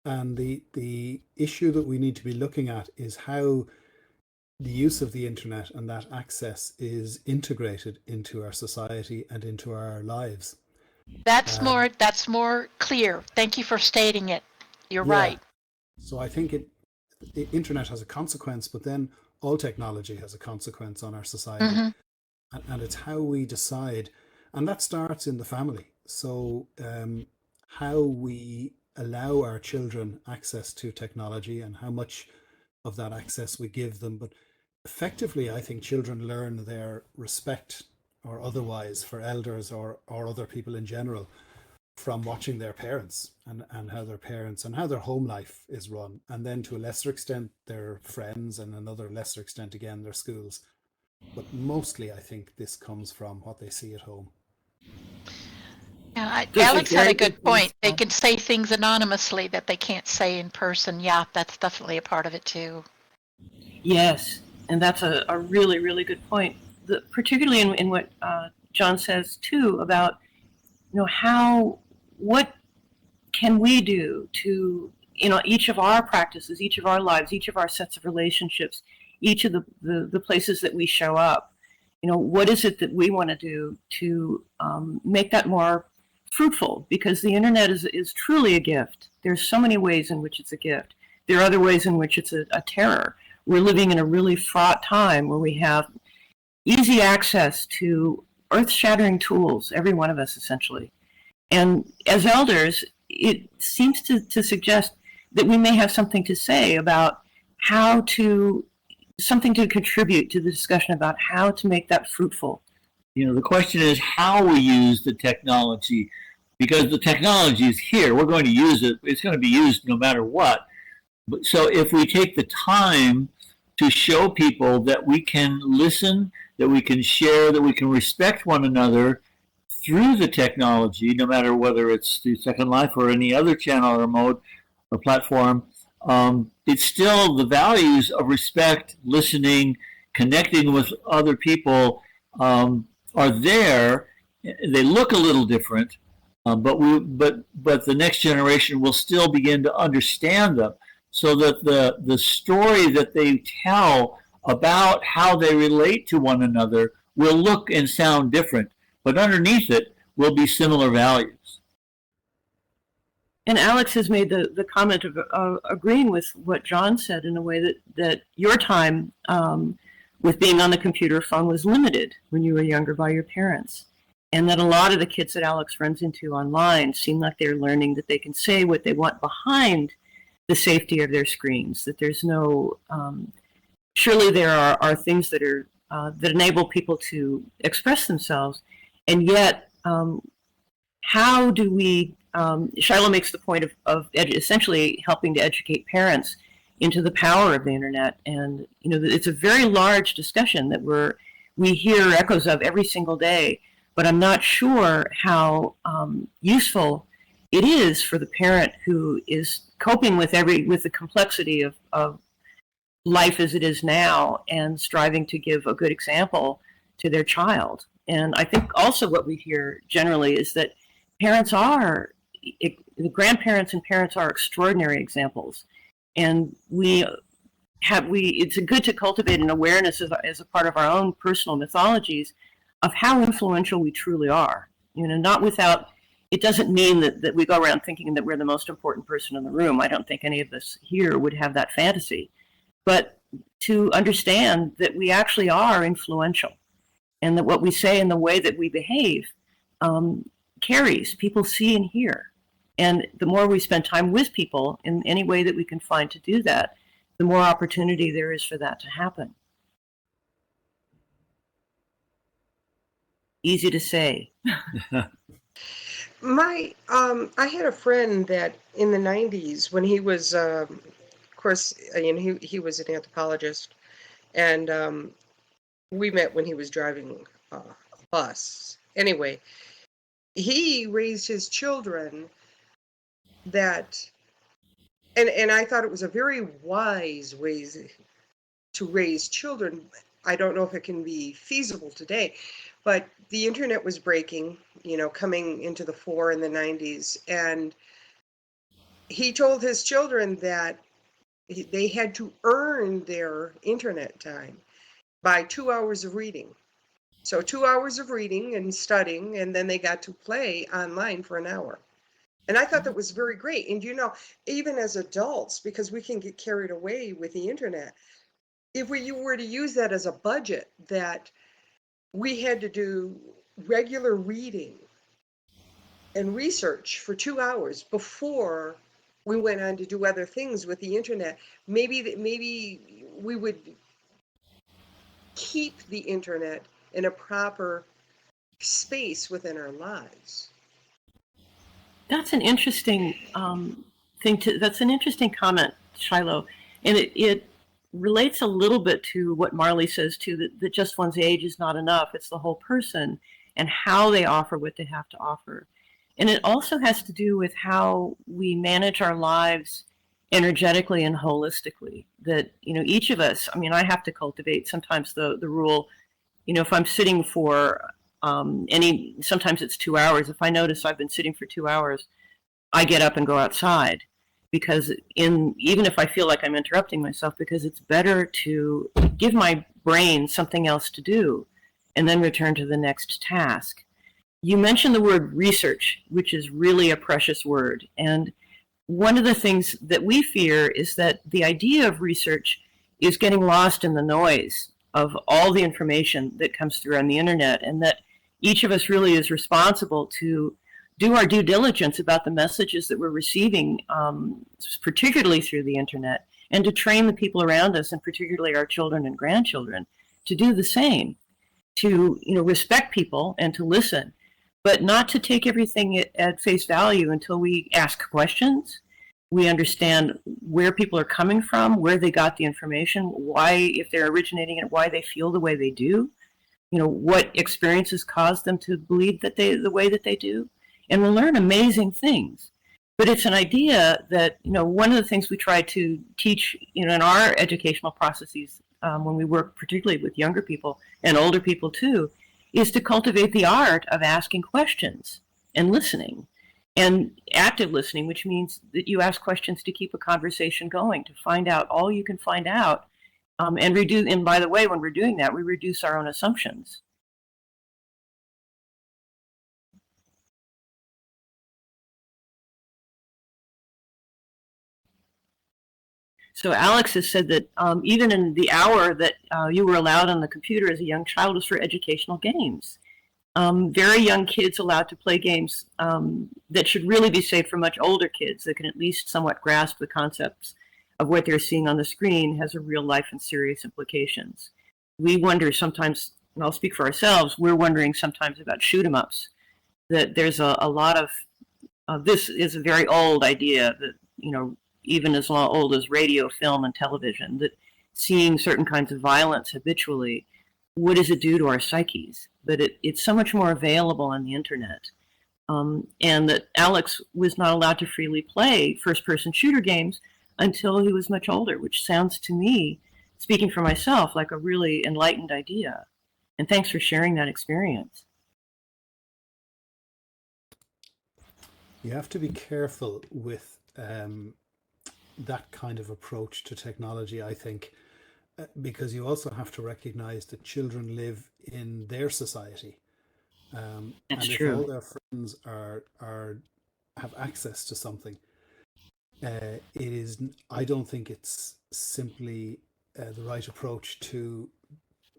And the issue that we need to be looking at is how the use of the internet and that access is integrated into our society and into our lives. That's Um, more clear. Thank you for stating it. You're yeah. right. So I think the internet has a consequence, but then all technology has a consequence on our society, Hmm. and it's how we decide, and that starts in the family. So how we allow our children access to technology and how much of that access we give them. But effectively, I think children learn their respect or otherwise for elders or other people in general from watching their parents and how their parents and how their home life is run. And then to a lesser extent, their friends, and another lesser extent, again, their schools. But mostly, I think this comes from what they see at home. Yeah, Those are Alex had very a good good point. points. They can say things anonymously that they can't say in person. Yeah, that's definitely a part of it too. Yes, and that's a really, really good point. Particularly in what John says too about, what can we do to, each of our practices, each of our lives, each of our sets of relationships, each of the places that we show up, what is it that we want to do to make that more fruitful? Because the internet is truly a gift. There's so many ways in which it's a gift. There are other ways in which it's a terror. We're living in a really fraught time where we have easy access to earth-shattering tools, every one of us essentially. And as elders, it seems to suggest that we may have something to say about something to contribute to the discussion about how to make that fruitful. The question is how we use the technology, because the technology is here. We're going to use it. It's going to be used no matter what. But so if we take the time to show people that we can listen, that we can share, that we can respect one another through the technology, no matter whether it's through Second Life or any other channel or mode or platform, it's still the values of respect, listening, connecting with other people are there. They look a little different, but the next generation will still begin to understand them, so that the story that they tell about how they relate to one another will look and sound different, but underneath it will be similar values. And Alex has made the comment of agreeing with what John said in a way that your time with being on the computer phone was limited when you were younger by your parents. And that a lot of the kids that Alex runs into online seem like they're learning that they can say what they want behind the safety of their screens, that there's no, surely there are things that are, that enable people to express themselves. And yet, how do we, Shiloh makes the point of essentially helping to educate parents into the power of the internet. And, it's a very large discussion that we hear echoes of every single day, but I'm not sure how useful it is for the parent who is coping with the complexity of life as it is now and striving to give a good example to their child. And I think also what we hear generally is that the grandparents and parents are extraordinary examples. And it's good to cultivate an awareness as a part of our own personal mythologies of how influential we truly are. Not without, it doesn't mean that we go around thinking that we're the most important person in the room. I don't think any of us here would have that fantasy. But to understand that we actually are influential, and that what we say and the way that we behave carries. People see and hear. And the more we spend time with people in any way that we can find to do that, the more opportunity there is for that to happen. Easy to say. I had a friend that in the 90s when he was, of course, he was an anthropologist, and we met when he was driving a bus. Anyway, he raised his children and I thought it was a very wise way to raise children. I don't know if it can be feasible today, but the internet was breaking, coming into the fore in the 90s. And he told his children that they had to earn their internet time by 2 hours of reading. So 2 hours of reading and studying, and then they got to play online for an hour. And I thought that was very great. And even as adults, because we can get carried away with the internet, if you were to use that as a budget, that we had to do regular reading and research for 2 hours before we went on to do other things with the internet, maybe we would keep the internet in a proper space within our lives. That's an interesting that's an interesting comment, Shiloh. And it relates a little bit to what Marley says too, that just one's age is not enough. It's the whole person and how they offer what they have to offer. And it also has to do with how we manage our lives energetically and holistically. That, each of us, I have to cultivate sometimes the rule, if I'm sitting for sometimes it's 2 hours. If I notice I've been sitting for 2 hours, I get up and go outside, because even if I feel like I'm interrupting myself, because it's better to give my brain something else to do and then return to the next task. You mentioned the word research, which is really a precious word. And one of the things that we fear is that the idea of research is getting lost in the noise of all the information that comes through on the internet, and that each of us really is responsible to do our due diligence about the messages that we're receiving, particularly through the internet, and to train the people around us, and particularly our children and grandchildren, to do the same, to respect people and to listen, but not to take everything at face value until we ask questions. We understand where people are coming from, where they got the information, why, if they're originating it, why they feel the way they do. What experiences caused them to believe the way that they do, and we'll learn amazing things. But it's an idea that, one of the things we try to teach, in our educational processes, when we work particularly with younger people and older people too, is to cultivate the art of asking questions and listening, and active listening, which means that you ask questions to keep a conversation going, to find out all you can find out. And by the way, when we're doing that, we reduce our own assumptions. So Alex has said that even in the hour that you were allowed on the computer as a young child was for educational games. Very young kids allowed to play games that should really be saved for much older kids that can at least somewhat grasp the concepts of what they're seeing on the screen has a real life and serious implications. We wonder sometimes, and I'll speak for ourselves, we're wondering sometimes about shoot 'em ups, that there's a lot of this is a very old idea that, even as old as radio, film, and television, that seeing certain kinds of violence habitually, what does it do to our psyches? But it's so much more available on the internet. And that Alex was not allowed to freely play first-person shooter games until he was much older, which sounds to me, speaking for myself, like a really enlightened idea. And thanks for sharing that experience. You have to be careful with that kind of approach to technology, I think, because you also have to recognize that children live in their society. That's and if true. all their friends have access to something, I don't think it's simply the right approach to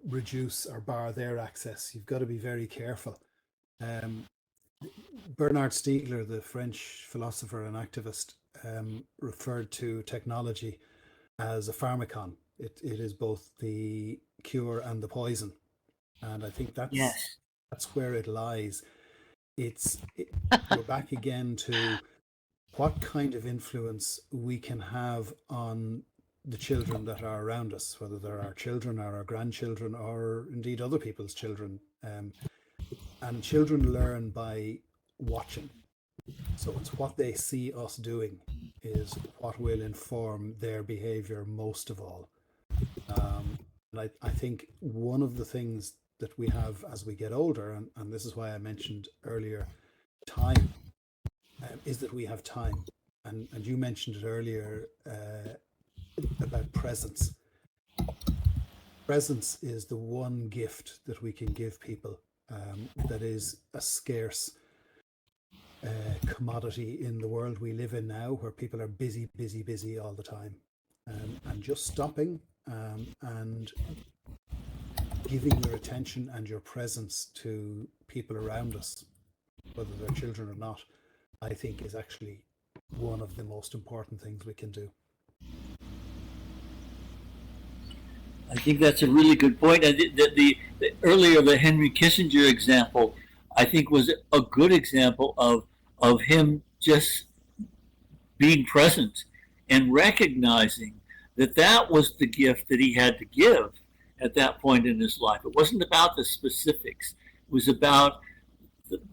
reduce or bar their access. You've got to be very careful. Bernard Stiegler, the French philosopher and activist, referred to technology as a pharmacon. It is both the cure and the poison, and I think that's where it lies. We're back again to what kind of influence we can have on the children that are around us, whether they're our children or our grandchildren or indeed other people's children. And children learn by watching. So it's what they see us doing is what will inform their behavior most of all. And I think one of the things that we have as we get older, and this is why I mentioned earlier, time, is that we have time. And you mentioned it earlier about presence. presence is the one gift that we can give people that is a scarce commodity in the world we live in now, where people are busy, busy, busy all the time. And just stopping and giving your attention and your presence to people around us, whether they're children or not, I think is actually one of the most important things we can do. I think that's a really good point. And the earlier the Henry Kissinger example, I think, was a good example of him just being present and recognizing that that was the gift that he had to give at that point in his life. It wasn't about the specifics. It was about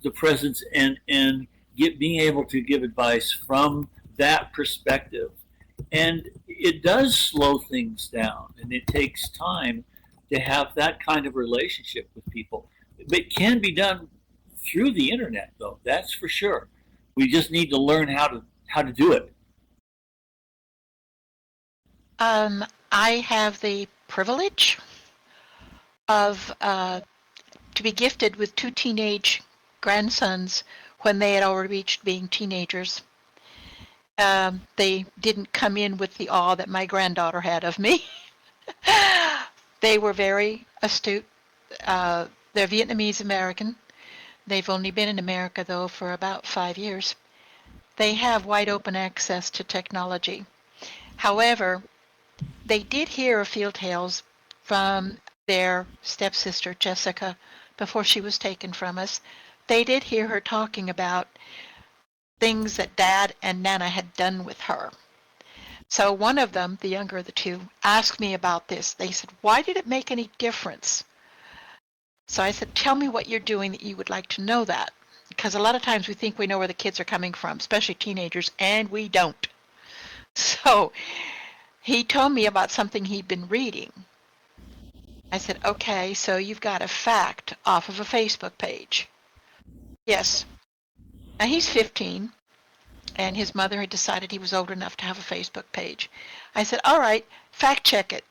the presence and being able to give advice from that perspective. And it does slow things down, and it takes time to have that kind of relationship with people. It can be done through the internet, though, that's for sure. We just need to learn how to do it. I have the privilege of to be gifted with 2 teenage grandsons when they had already reached being teenagers. They didn't come in with the awe that my granddaughter had of me. They were very astute. They're Vietnamese American. They've only been in America, though, for about 5 years. They have wide open access to technology. However, they did hear a few tales from their stepsister, Jessica, before she was taken from us. They did hear her talking about things that Dad and Nana had done with her. So one of them, the younger of the two, asked me about this. They said, "Why did it make any difference?" So I said, "Tell me what you're doing that you would like to know that." Because a lot of times we think we know where the kids are coming from, especially teenagers, and we don't. So he told me about something he'd been reading. I said, "Okay, so you've got a fact off of a Facebook page." Yes. Now he's 15, and his mother had decided he was old enough to have a Facebook page. I said, "All right, fact check it."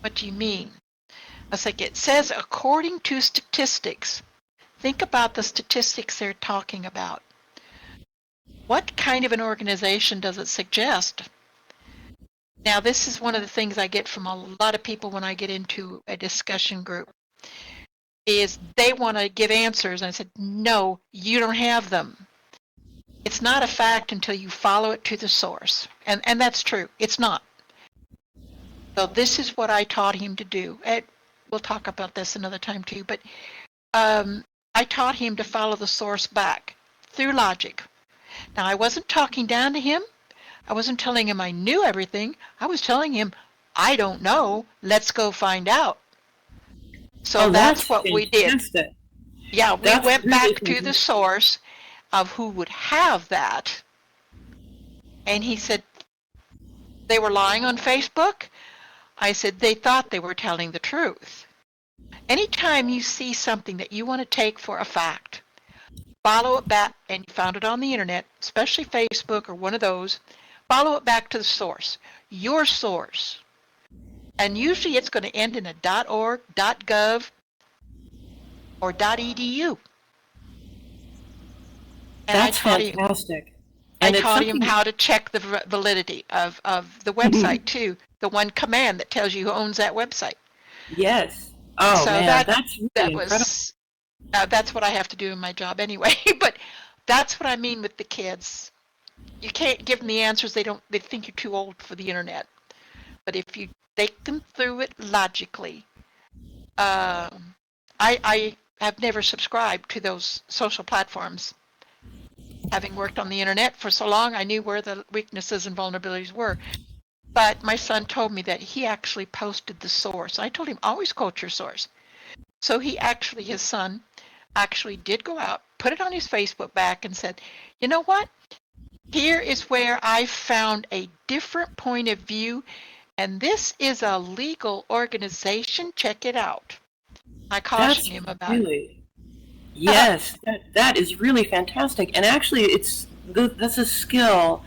"What do you mean?" I was like, "It says according to statistics." Think about the statistics they're talking about. What kind of an organization does it suggest? Now, this is one of the things I get from a lot of people when I get into a discussion group, is they want to give answers. And I said, no, you don't have them. It's not a fact until you follow it to the source. And that's true. It's not. So this is what I taught him to do. And we'll talk about this another time too. But I taught him to follow the source back through logic. Now, I wasn't talking down to him. I wasn't telling him I knew everything. I was telling him, I don't know. Let's go find out. So that's what we did. Yeah, we went back to the source of who would have that. And he said, they were lying on Facebook? I said, they thought they were telling the truth. Anytime you see something that you want to take for a fact, follow it back, and you found it on the internet, especially Facebook or one of those, follow it back to the source, your source. And usually it's going to end in a .org, .gov, or .edu. And that's fantastic. I taught him how to check the validity of the website too, the one command that tells you who owns that website. Yes. Oh, so man, that's really incredible. That's what I have to do in my job anyway. But that's what I mean with the kids. You can't give them the answers. They think you're too old for the internet. But if you take them through it logically, I have never subscribed to those social platforms. Having worked on the internet for so long, I knew where the weaknesses and vulnerabilities were. But my son told me that he actually posted the source. I told him, always quote your source. So his son actually did go out, put it on his Facebook back and said, you know what? Here is where I found a different point of view, and this is a legal organization. Check it out. I cautioned him about it. Yes, that is really fantastic. And actually, that's a skill.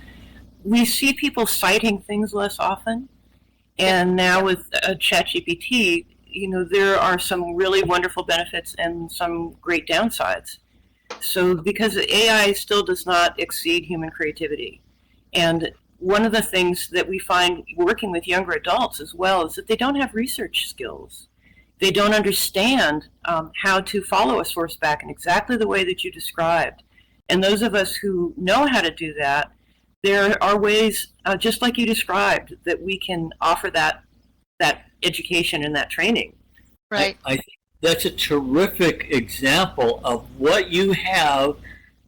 We see people citing things less often, And now with ChatGPT, there are some really wonderful benefits and some great downsides. So because AI still does not exceed human creativity. And one of the things that we find working with younger adults as well is that they don't have research skills. They don't understand how to follow a source back in exactly the way that you described. And those of us who know how to do that, there are ways, just like you described, that we can offer that education and that training. Right. I think that's a terrific example of what you have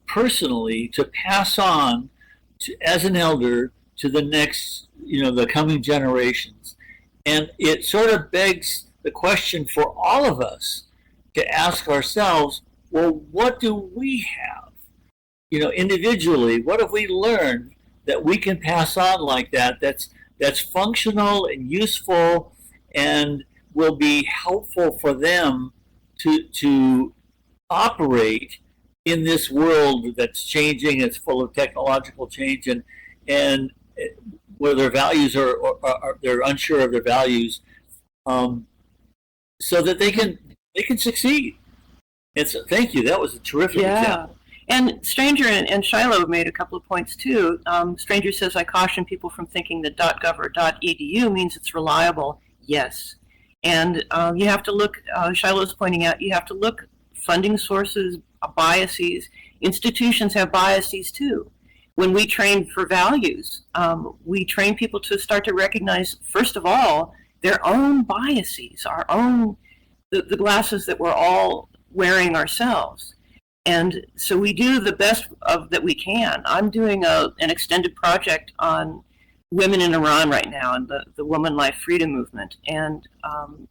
personally to pass on as an elder to the next, the coming generations. And it sort of begs the question for all of us to ask ourselves, well, what do we have? Individually, what have we learned that we can pass on like that, that's functional and useful and will be helpful for them to operate in this world that's changing. It's full of technological change, and where their values are they're unsure of their values, so that they can succeed. And so, thank you. That was a terrific example. And Stranger and Shiloh made a couple of points too. Stranger says, I caution people from thinking that .gov or .edu means it's reliable. Yes. And you have to look, Shiloh's pointing out, you have to look funding sources, biases. Institutions have biases too. When we train for values, we train people to start to recognize, first of all, their own biases, the glasses that we're all wearing ourselves. And so we do the best that we can. I'm doing an extended project on women in Iran right now and the Woman Life Freedom Movement, and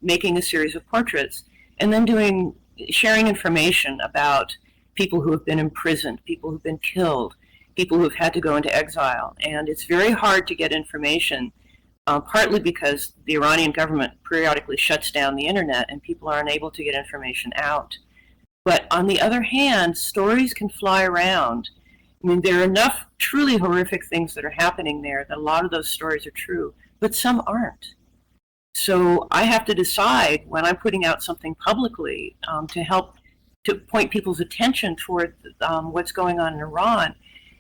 making a series of portraits, and then sharing information about people who have been imprisoned, people who've been killed, people who've had to go into exile. And it's very hard to get information, partly because the Iranian government periodically shuts down the internet and people are unable to get information out. But on the other hand, stories can fly around. I mean, there are enough truly horrific things that are happening there that a lot of those stories are true, but some aren't. So I have to decide when I'm putting out something publicly to help to point people's attention toward what's going on in Iran.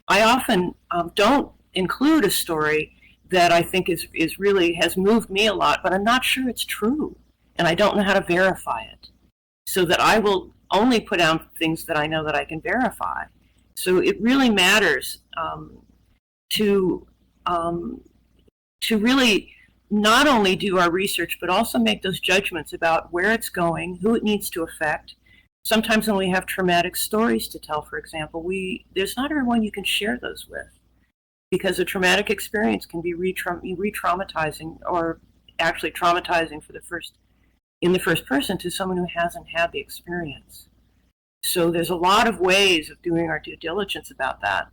I often don't include a story that I think is really has moved me a lot, but I'm not sure it's true, and I don't know how to verify it. So that I will only put out things that I know that I can verify. So it really matters to really not only do our research, but also make those judgments about where it's going, who it needs to affect. Sometimes when we have traumatic stories to tell, for example, there's not everyone you can share those with, because a traumatic experience can be re-traumatizing, or actually traumatizing in the first person to someone who hasn't had the experience. So there's a lot of ways of doing our due diligence about that.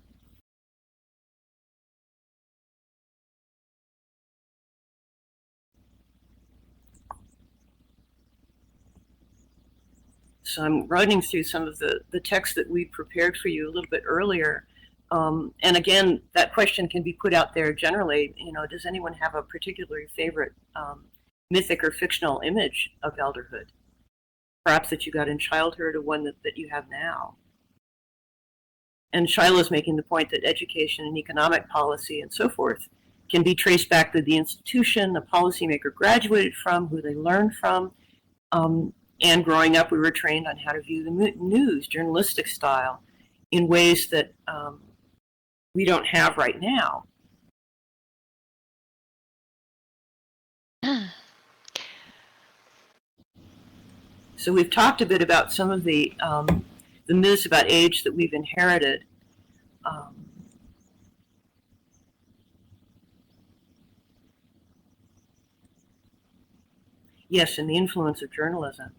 So I'm running through some of the text that we prepared for you a little bit earlier. And again, that question can be put out there generally. Does anyone have a particularly favorite mythic or fictional image of elderhood? Perhaps that you got in childhood, or one that you have now. And Shiloh's making the point that education and economic policy and so forth can be traced back to the institution the policymaker graduated from, who they learned from. And growing up, we were trained on how to view the news, journalistic style, in ways that we don't have right now. So we've talked a bit about some of the myths about age that we've inherited. Yes, and the influence of journalism.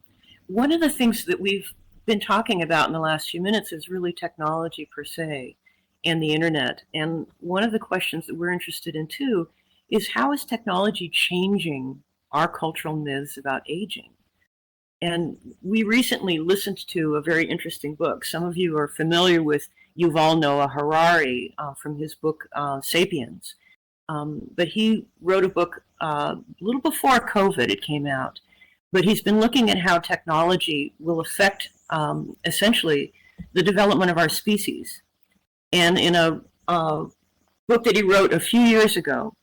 One of the things that we've been talking about in the last few minutes is really technology per se and the internet. And one of the questions that we're interested in too is, how is technology changing our cultural myths about aging? And we recently listened to a very interesting book. Some of you are familiar with Yuval Noah Harari from his book, Sapiens. But he wrote a book a little before COVID, it came out. But he's been looking at how technology will affect essentially the development of our species. And in a book that he wrote a few years ago,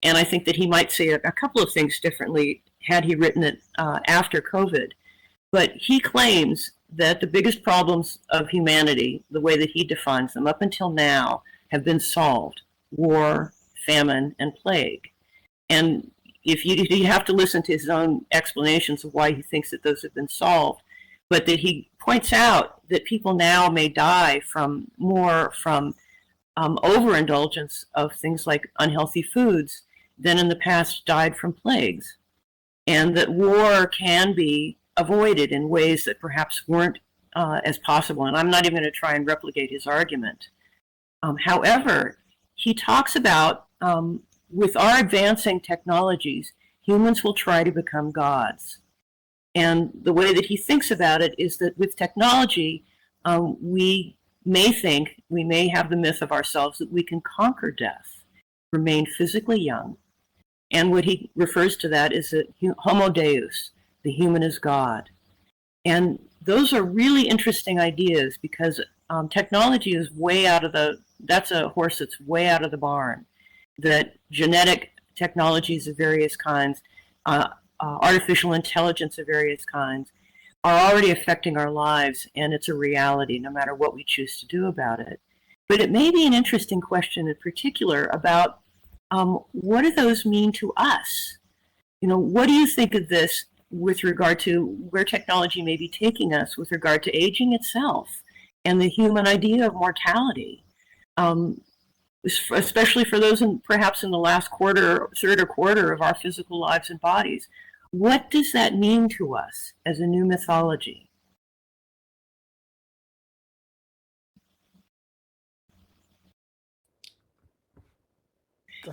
and I think that he might say a couple of things differently had he written it after COVID, but he claims that the biggest problems of humanity, the way that he defines them up until now, have been solved: war, famine, and plague. And if you have to listen to his own explanations of why he thinks that those have been solved, but that he points out that people now may die from overindulgence of things like unhealthy foods than in the past died from plagues, and that war can be avoided in ways that perhaps weren't as possible. And I'm not even going to try and replicate his argument. However, he talks about with our advancing technologies, humans will try to become gods. And the way that he thinks about it is that with technology, we may have the myth of ourselves that we can conquer death, remain physically young. And what he refers to that is that homo deus, the human is God. And those are really interesting ideas because technology is that's a horse that's way out of the barn. That genetic technologies of various kinds, artificial intelligence of various kinds, are already affecting our lives, and it's a reality no matter what we choose to do about it. But it may be an interesting question in particular about what do those mean to us? What do you think of this with regard to where technology may be taking us with regard to aging itself and the human idea of mortality? Especially for those perhaps in the last third or quarter of our physical lives and bodies. What does that mean to us as a new mythology?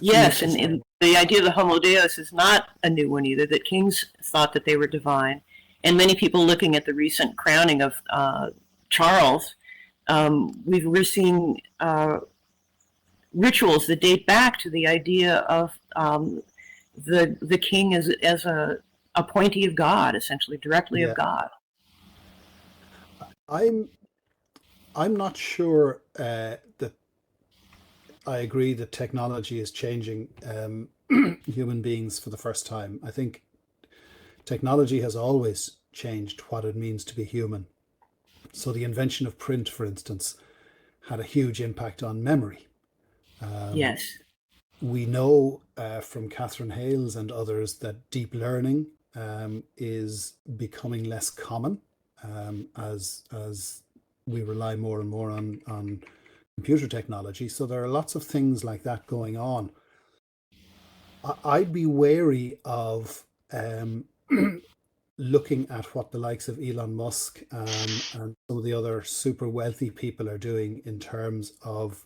Yes, and the idea of the homo deus is not a new one either, that kings thought that they were divine. And many people looking at the recent crowning of Charles, we're seeing rituals that date back to the idea of the king as a appointee of God, essentially directly of God. I'm not sure that I agree that technology is changing human beings for the first time. I think technology has always changed what it means to be human. So the invention of print, for instance, had a huge impact on memory. Yes. We know from Catherine Hales and others that deep learning is becoming less common as we rely more and more on computer technology. So there are lots of things like that going on. I'd be wary of looking at what the likes of Elon Musk and some of the other super wealthy people are doing in terms of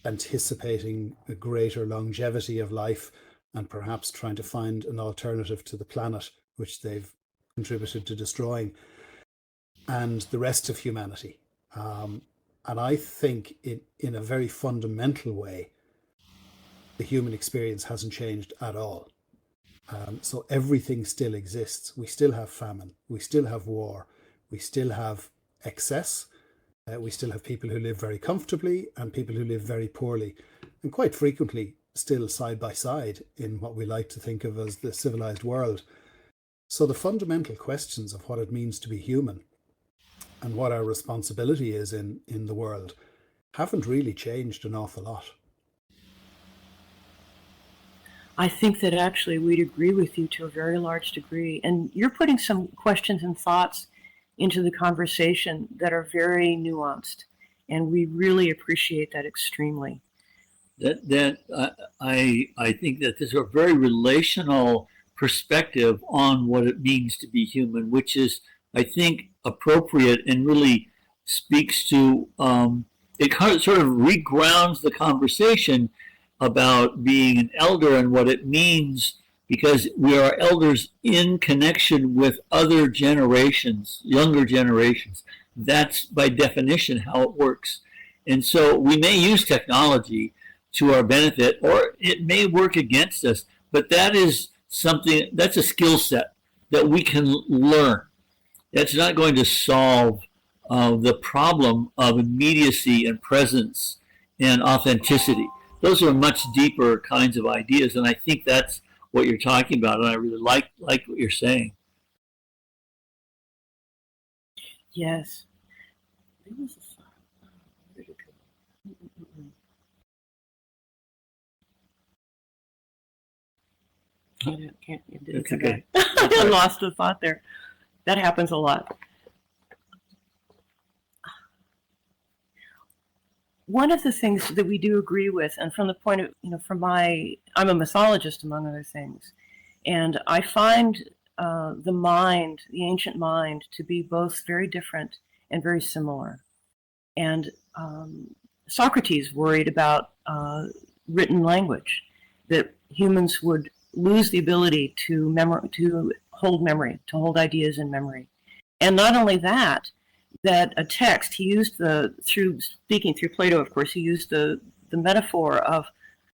anticipating a greater longevity of life and perhaps trying to find an alternative to the planet, which they've contributed to destroying, and the rest of humanity. And I think in a very fundamental way, the human experience hasn't changed at all. So everything still exists. We still have famine. We still have war. We still have excess. We still have people who live very comfortably and people who live very poorly, and quite frequently still side by side in what we like to think of as the civilized world. So the fundamental questions of what it means to be human and what our responsibility is in the world haven't really changed an awful lot. I think that actually we'd agree with you to a very large degree. And you're putting some questions and thoughts into the conversation that are very nuanced. And we really appreciate that extremely. I think that there's a very relational perspective on what it means to be human, which is, I think, appropriate and really speaks to, it sort of regrounds the conversation about being an elder and what it means, because we are elders in connection with other generations, younger generations. That's by definition how it works. And so we may use technology to our benefit, or it may work against us. But that is something, that's a skill set that we can learn. That's not going to solve the problem of immediacy and presence and authenticity. Those are much deeper kinds of ideas, and I think that's what you're talking about, and I really like what you're saying. Yes. It's okay. I lost the thought there. That happens a lot. One of the things that we do agree with, and from the point of, I'm a mythologist among other things, and I find the mind, the ancient mind, to be both very different and very similar. And Socrates worried about written language, that humans would lose the ability to hold memory, to hold ideas in memory. And not only that a text, he used speaking through Plato, of course, he used the metaphor of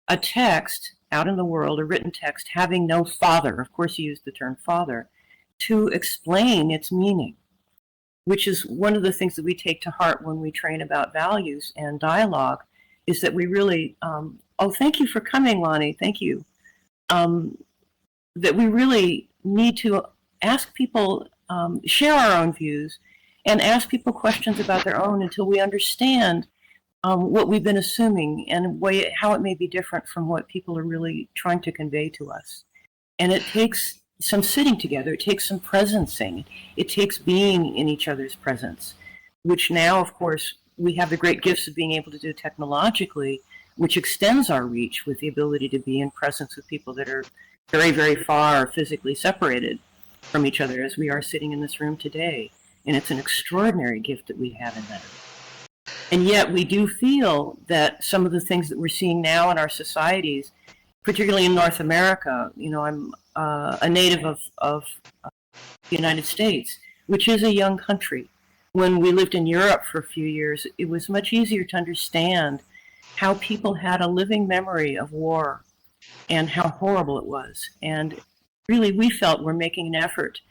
a text out in the world, a written text, having no father, of course he used the term father, to explain its meaning, which is one of the things that we take to heart when we train about values and dialogue, is that we really, thank you for coming, Lonnie, thank you, that we really need to ask people, share our own views, and ask people questions about their own until we understand what we've been assuming and how it may be different from what people are really trying to convey to us. And it takes some sitting together, it takes some presencing, it takes being in each other's presence, which now, of course, we have the great gifts of being able to do technologically, which extends our reach with the ability to be in presence with people that are very, very far physically separated from each other, as we are sitting in this room today. And it's an extraordinary gift that we have in that. And yet we do feel that some of the things that we're seeing now in our societies, particularly in North America, I'm a native of the United States, which is a young country. When we lived in Europe for a few years, it was much easier to understand how people had a living memory of war and how horrible it was. And really, we felt we're making an effort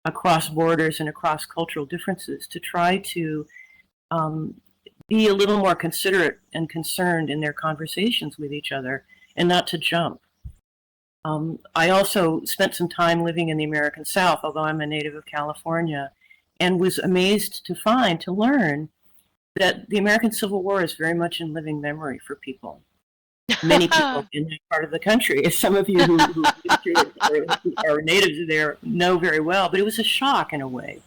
across borders and across cultural differences to try to be a little more considerate and concerned in their conversations with each other and not to jump. I also spent some time living in the American South, although I'm a native of California, and was amazed to learn that the American Civil War is very much in living memory for people. Many people in that part of the country, as some of you who are natives there know very well, but it was a shock in a way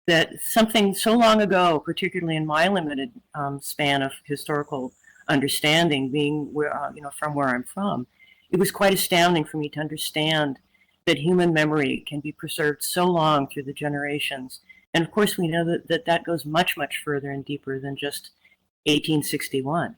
that something so long ago, particularly in my limited span of historical understanding, being from where I'm from, it was quite astounding for me to understand that human memory can be preserved so long through the generations. And of course, we know that goes much, much further and deeper than just 1861.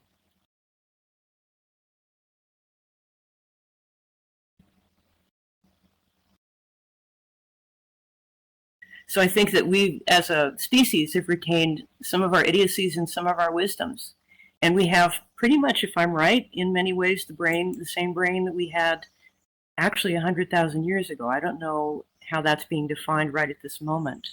So I think that we, as a species, have retained some of our idiocies and some of our wisdoms. And we have pretty much, if I'm right, in many ways, the same brain that we had actually 100,000 years ago. I don't know how that's being defined right at this moment.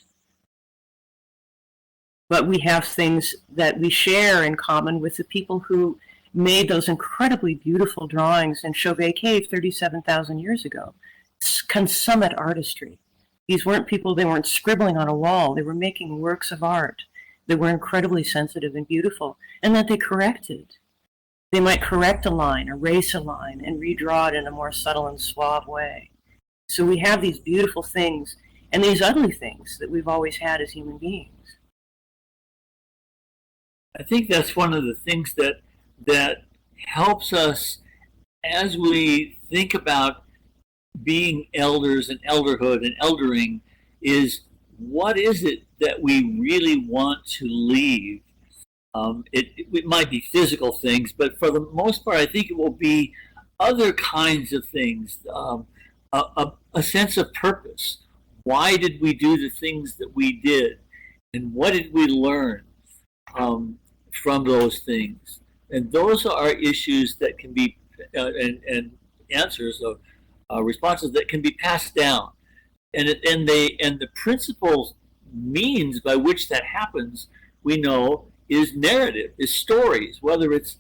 But we have things that we share in common with the people who made those incredibly beautiful drawings in Chauvet Cave 37,000 years ago. It's consummate artistry. These weren't people, they weren't scribbling on a wall. They were making works of art that were incredibly sensitive and beautiful, and that they corrected. They might correct a line, erase a line, and redraw it in a more subtle and suave way. So we have these beautiful things and these ugly things that we've always had as human beings. I think that's one of the things that helps us as we think about being elders and elderhood and eldering, is what is it that we really want to leave? It might be physical things, but for the most part, I think it will be other kinds of things, a sense of purpose. Why did we do the things that we did? And what did we learn from those things? And those are issues that can be, and answers of responses that can be passed down. And the principal means by which that happens, we know, is narrative, is stories, whether it's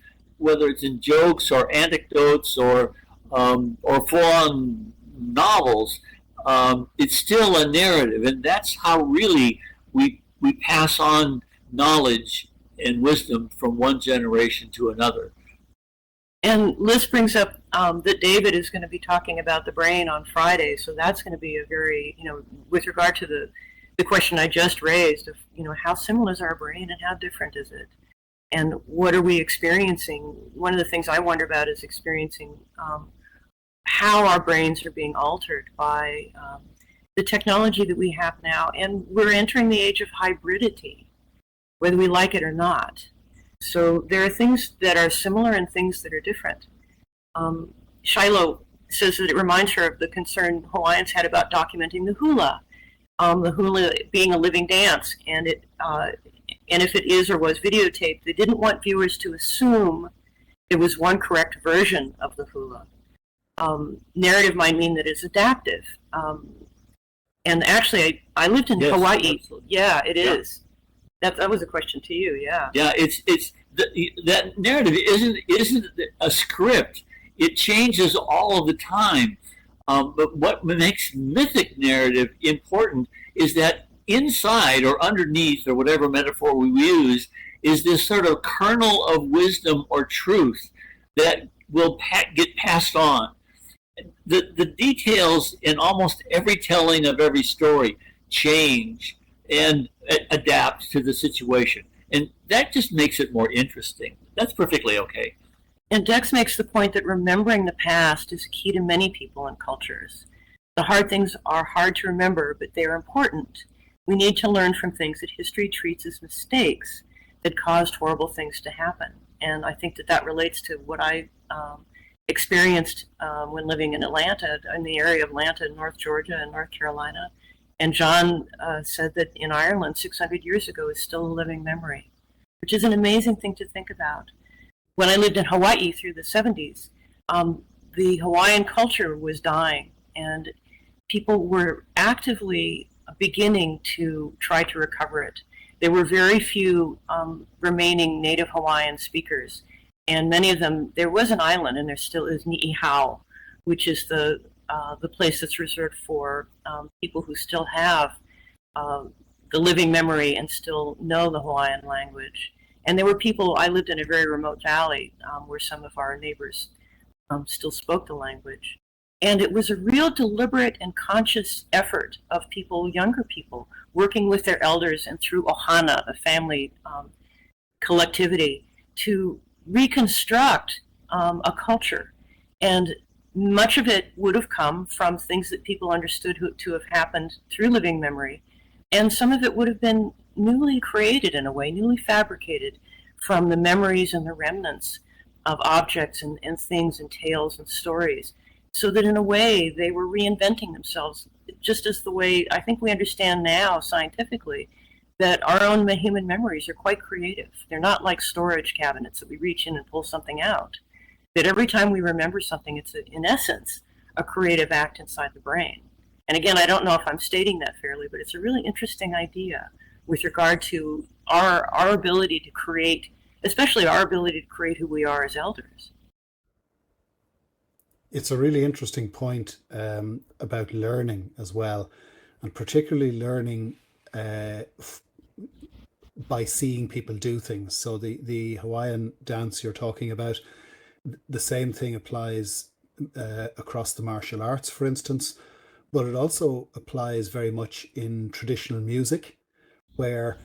in jokes or anecdotes or full-on novels. It's still a narrative, and that's how really we pass on knowledge and wisdom from one generation to another. And Liz brings up that David is going to be talking about the brain on Friday, so that's going to be a very, with regard to the question I just raised of, how similar is our brain and how different is it? And what are we experiencing? One of the things I wonder about is experiencing how our brains are being altered by the technology that we have now. And we're entering the age of hybridity, whether we like it or not. So there are things that are similar and things that are different. Shiloh says that it reminds her of the concern Hawaiians had about documenting the hula being a living dance, and if it is or was videotaped, they didn't want viewers to assume there was one correct version of the hula. Narrative might mean that it's adaptive. And actually, I lived in Hawaii. Absolutely. Yeah, it is. That was a question to you. Yeah. Yeah, that narrative isn't a script. It changes all of the time. But what makes mythic narrative important is that inside or underneath, or whatever metaphor we use, is this sort of kernel of wisdom or truth that will get passed on. The details in almost every telling of every story change and adapt to the situation. And that just makes it more interesting. That's perfectly okay. And Dex makes the point that remembering the past is key to many people and cultures. The hard things are hard to remember, but they are important. We need to learn from things that history treats as mistakes that caused horrible things to happen. And I think that relates to what I experienced when living in Atlanta, in the area of Atlanta, North Georgia, and North Carolina. And John said that in Ireland 600 years ago is still a living memory, which is an amazing thing to think about. When I lived in Hawaii through the 70s, the Hawaiian culture was dying, and people were actively beginning to try to recover it. There were very few remaining native Hawaiian speakers, and many of them, there was an island, and there still is Ni'ihau, which is the place that's reserved for people who still have the living memory and still know the Hawaiian language. And there were people, I lived in a very remote valley where some of our neighbors still spoke the language. And it was a real deliberate and conscious effort of people, younger people, working with their elders and through ohana, the family collectivity, to reconstruct a culture. And much of it would have come from things that people understood to have happened through living memory. And some of it would have been newly created in a way, newly fabricated from the memories and the remnants of objects and things and tales and stories. So that in a way they were reinventing themselves, just as the way I think we understand now scientifically that our own human memories are quite creative. They're not like storage cabinets that we reach in and pull something out. That every time we remember something, it's in essence a creative act inside the brain. And again, I don't know if I'm stating that fairly, but it's a really interesting idea with regard to our ability to create, especially our ability to create who we are as elders. It's a really interesting point about learning as well, and particularly learning by seeing people do things. So the Hawaiian dance you're talking about, the same thing applies across the martial arts, for instance, but it also applies very much in traditional music, where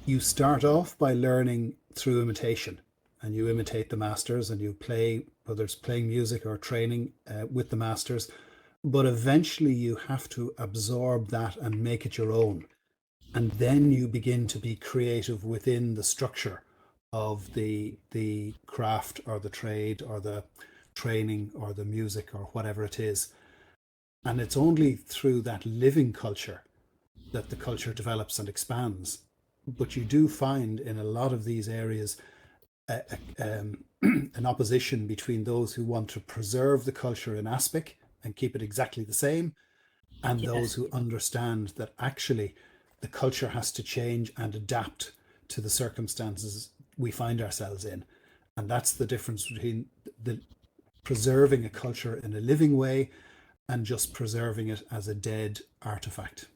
you start off by learning through imitation, and you imitate the masters and you play, whether it's playing music or training with the masters, but eventually you have to absorb that and make it your own. And then you begin to be creative within the structure of the craft or the trade or the training or the music or whatever it is. And it's only through that living culture that the culture develops and expands. But you do find in a lot of these areas an opposition between those who want to preserve the culture in aspic and keep it exactly the same, and those who understand that actually the culture has to change and adapt to the circumstances we find ourselves in. And that's the difference between the preserving a culture in a living way and just preserving it as a dead artifact.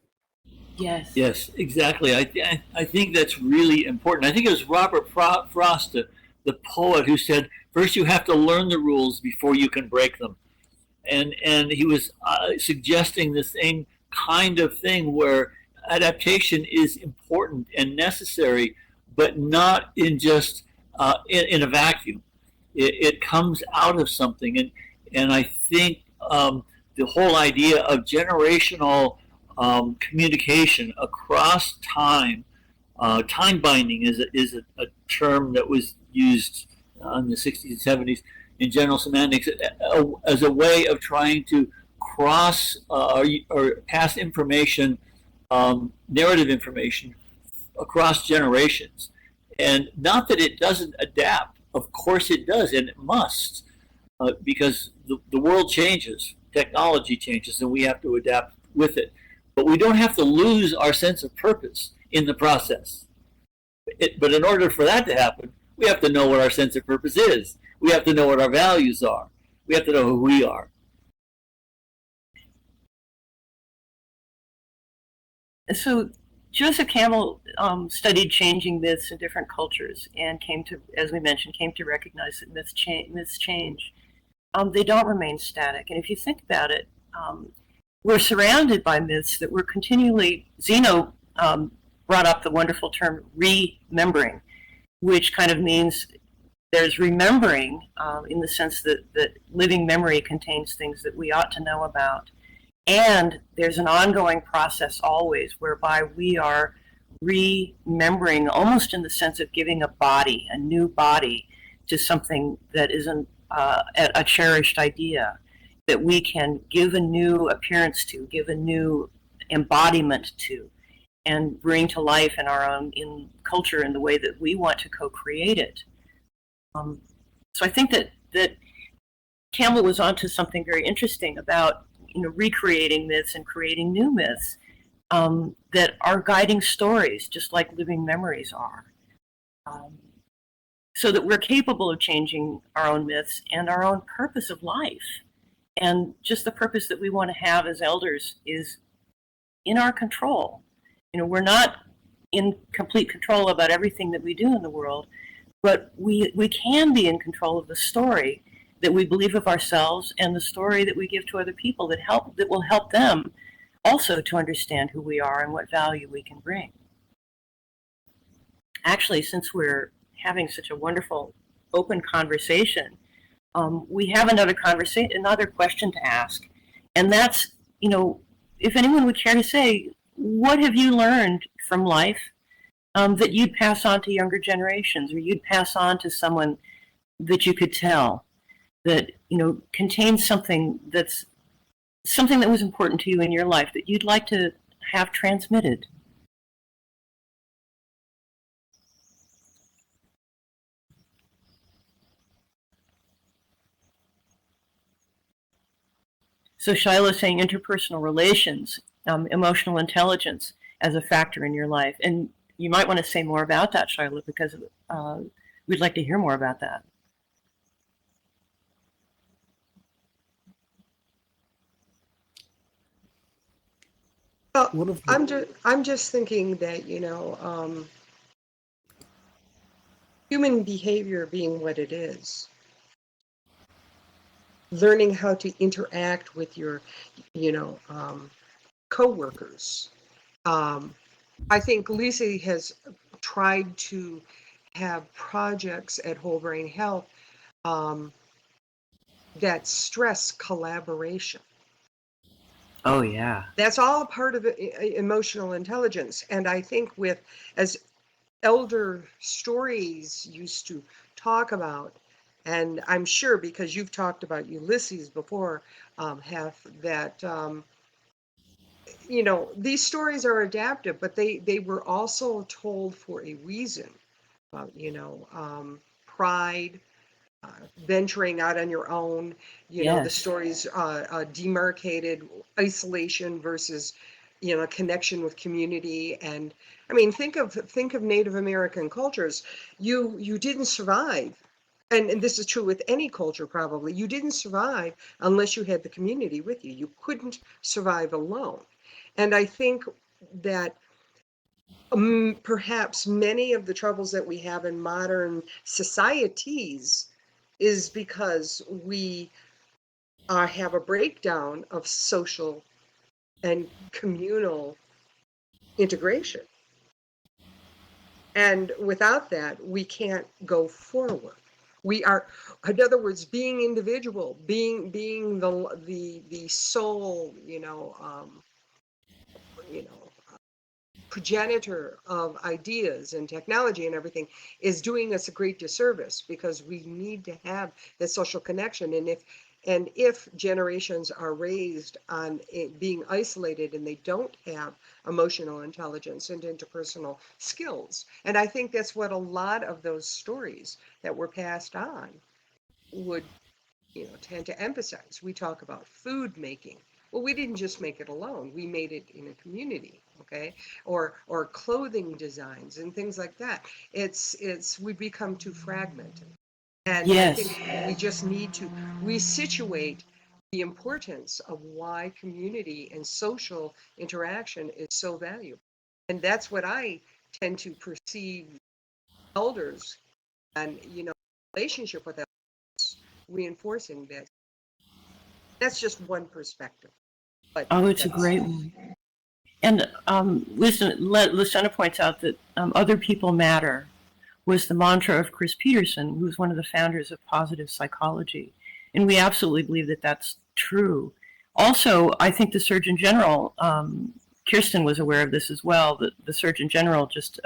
Yes. Yes, exactly. I think that's really important. I think it was Robert Frost, the poet, who said, first you have to learn the rules before you can break them. And he was suggesting the same kind of thing where adaptation is important and necessary, but not in just in a vacuum. It comes out of something, and I think the whole idea of generational communication across time, time binding is a term that was used in the 60s and 70s in general semantics as a way of trying to cross or pass information, narrative information, across generations. And not that it doesn't adapt. Of course it does, and it must, because the world changes, technology changes, and we have to adapt with it. But we don't have to lose our sense of purpose in the process. But in order for that to happen, we have to know what our sense of purpose is. We have to know what our values are. We have to know who we are. So Joseph Campbell studied changing myths in different cultures and came to, as we mentioned, came to recognize that myths change. They don't remain static. And if you think about it, we're surrounded by myths that we're continually, Zeno brought up the wonderful term remembering, which kind of means there's remembering in the sense that living memory contains things that we ought to know about. And there's an ongoing process always whereby we are remembering, almost in the sense of giving a body, a new body, to something that isn't a cherished idea, that we can give a new appearance to, give a new embodiment to, and bring to life in our own in culture in the way that we want to co-create it. So I think that Campbell was onto something very interesting about recreating myths and creating new myths that are guiding stories, just like living memories are, so that we're capable of changing our own myths and our own purpose of life. And just the purpose that we want to have as elders is in our control. We're not in complete control about everything that we do in the world, but we can be in control of the story that we believe of ourselves and the story that we give to other people that will help them also to understand who we are and what value we can bring. Actually, since we're having such a wonderful open conversation, we have another question to ask, and that's, if anyone would care to say, what have you learned from life that you'd pass on to younger generations, or you'd pass on to someone that you could tell that contains something that was important to you in your life that you'd like to have transmitted? So Shiloh's saying interpersonal relations, emotional intelligence as a factor in your life. And you might want to say more about that, Shiloh, because we'd like to hear more about that. Well, I'm just thinking that, human behavior being what it is, learning how to interact with your, coworkers. I think Lisa has tried to have projects at Whole Brain Health that stress collaboration. Oh, yeah. That's all a part of emotional intelligence. And I think as elder stories used to talk about, and I'm sure because you've talked about Ulysses before, these stories are adaptive, but they were also told for a reason about, pride, venturing out on your own, the Yes. stories demarcated isolation versus, connection with community. And I mean, think of Native American cultures. You didn't survive. And this is true with any culture, probably. You didn't survive unless you had the community with you. You couldn't survive alone. And I think that perhaps many of the troubles that we have in modern societies is because we have a breakdown of social and communal integration. And without that, we can't go forward. We are, in other words, being individual, being the sole, you know, progenitor of ideas and technology and everything, is doing us a great disservice, because we need to have that social connection. And if generations are raised on being isolated and they don't have emotional intelligence and interpersonal skills, and I think that's what a lot of those stories that were passed on would tend to emphasize. We talk about food making. Well, we didn't just make it alone. We made it in a community, okay? Or clothing designs and things like that. We become too fragmented. And I think we just need to resituate the importance of why community and social interaction is so valuable. And that's what I tend to perceive elders and, relationship with elders reinforcing this. That's just one perspective. But it's a great one. And Luciana points out that other people matter was the mantra of Chris Peterson, who's one of the founders of positive psychology. And we absolutely believe that that's true. Also, I think the Surgeon General, Kirsten was aware of this as well, that the Surgeon General just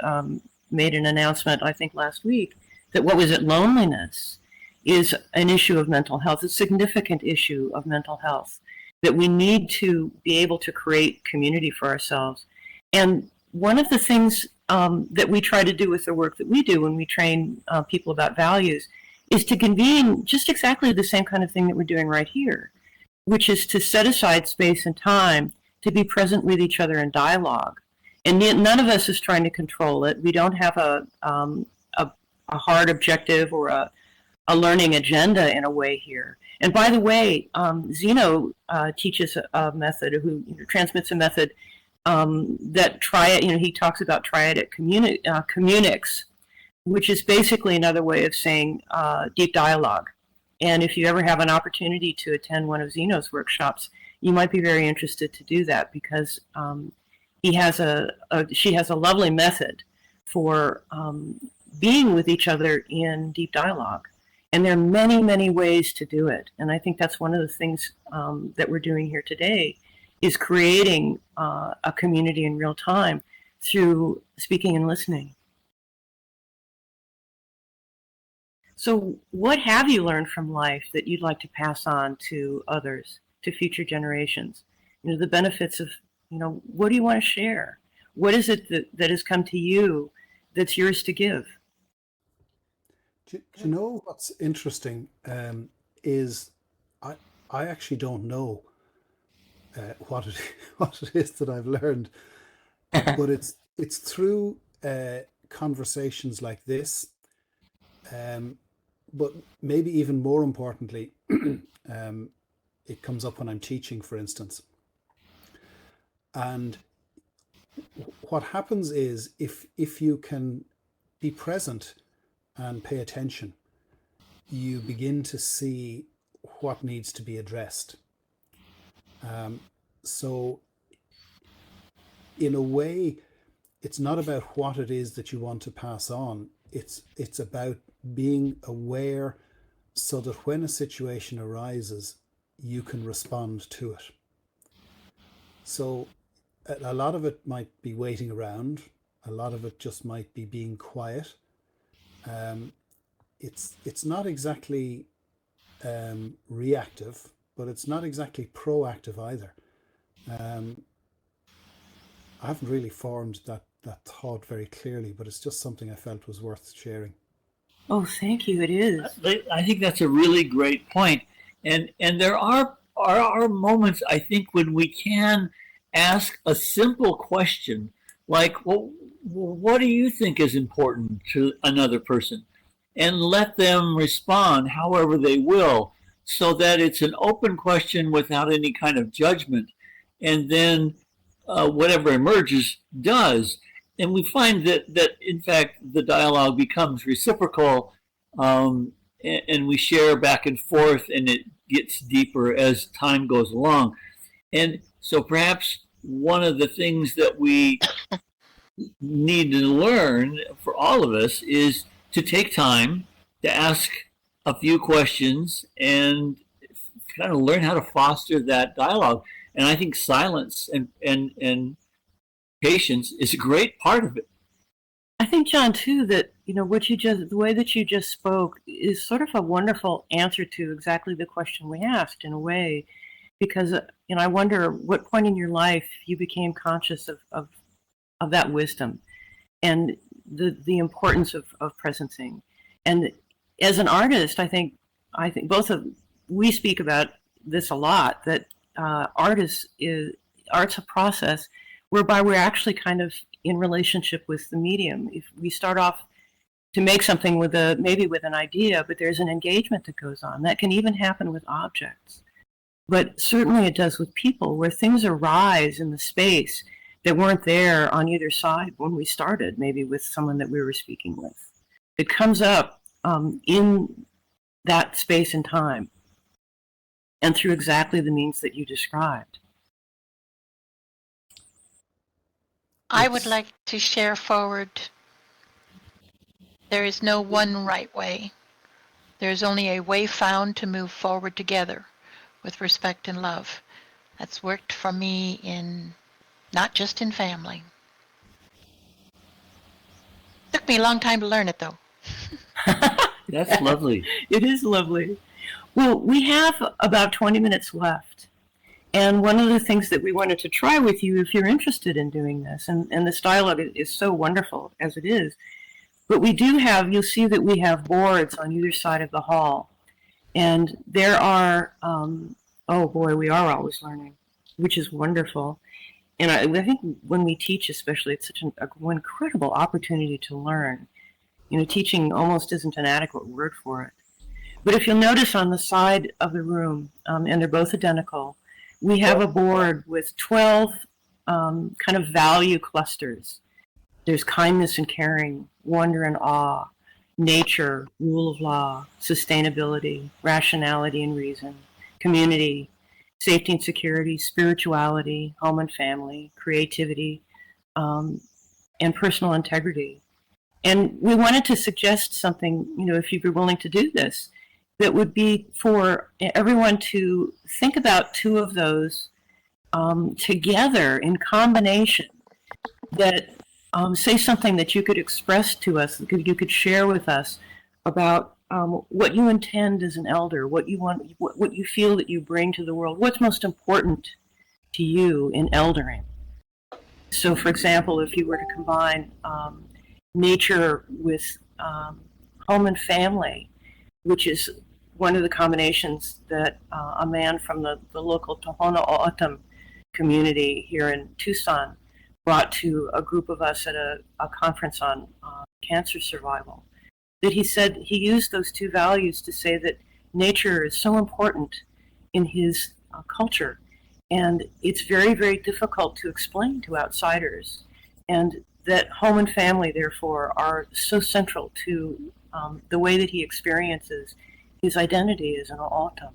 made an announcement, I think last week, that loneliness is an issue of mental health, a significant issue of mental health, that we need to be able to create community for ourselves. And one of the things that we try to do with the work that we do when we train people about values is to convene just exactly the same kind of thing that we're doing right here, which is to set aside space and time to be present with each other in dialogue. And none of us is trying to control it. We don't have a hard objective or a learning agenda in a way here. And by the way, Zeno teaches a method, who transmits a method that he talks about triadic communics, which is basically another way of saying deep dialogue. And if you ever have an opportunity to attend one of Zeno's workshops, you might be very interested to do that, because she has a lovely method for being with each other in deep dialogue. And there are many, many ways to do it. And I think that's one of the things that we're doing here today, is creating a community in real time through speaking and listening. So what have you learned from life that you'd like to pass on to others, to future generations? The benefits of, what do you want to share? What is it that has come to you that's yours to give? Do you know what's interesting is I actually don't know what it is that I've learned, but it's through conversations like this, but maybe even more importantly, it comes up when I'm teaching, for instance. And what happens is, if you can be present and pay attention, you begin to see what needs to be addressed. So in a way, it's not about what it is that you want to pass on. It's about being aware, so that when a situation arises, you can respond to it. So a lot of it might be waiting around. A lot of it just might be being quiet. It's not exactly reactive, but it's not exactly proactive either. I haven't really formed that thought very clearly, but it's just something I felt was worth sharing. Oh, thank you. It is. I think that's a really great point. And there are moments, I think, when we can ask a simple question like, well, what do you think is important to another person? And let them respond however they will, so that it's an open question without any kind of judgment. And then whatever emerges does. And we find that in fact, the dialogue becomes reciprocal, and we share back and forth, and it gets deeper as time goes along. And so perhaps one of the things that we need to learn for all of us is to take time to ask a few questions and kind of learn how to foster that dialogue. And I think silence and patience is a great part of it. I think, John, too, that the way that you just spoke is sort of a wonderful answer to exactly the question we asked, in a way, because I wonder what point in your life you became conscious of that wisdom and the importance of presencing. And as an artist, I think we speak about this a lot, that art's a process whereby we're actually kind of in relationship with the medium. If we start off to make something maybe with an idea, but there's an engagement that goes on. That can even happen with objects. But certainly it does with people, where things arise in the space that weren't there on either side when we started, maybe with someone that we were speaking with. It comes up in that space and time, and through exactly the means that you described. I would like to share forward. There is no one right way. There is only a way found to move forward together with respect and love. That's worked for me not just in family. Took me a long time to learn it, though. That's lovely. It is lovely. Well, we have about 20 minutes left. And one of the things that we wanted to try with you, if you're interested in doing this, and this dialogue is so wonderful as it is, but you'll see that we have boards on either side of the hall. And there are, oh boy, we are always learning, which is wonderful. And I think when we teach especially, it's such an incredible opportunity to learn. Teaching almost isn't an adequate word for it. But if you'll notice on the side of the room, and they're both identical, we have a board with 12 kind of value clusters. There's kindness and caring, wonder and awe, nature, rule of law, sustainability, rationality and reason, community, safety and security, spirituality, home and family, creativity, and personal integrity. And we wanted to suggest something, if you'd be willing to do this, that would be for everyone to think about two of those together in combination, that say something that you could express to us, you could share with us about what you intend as an elder, what you want, what you feel that you bring to the world, what's most important to you in eldering. So, for example, if you were to combine nature with home and family, which is one of the combinations that a man from the local Tohono O'odham community here in Tucson brought to a group of us at a conference on cancer survival, that he said he used those two values to say that nature is so important in his culture, and it's very, very difficult to explain to outsiders, and that home and family, therefore, are so central to the way that he experiences his identity as an O'odham.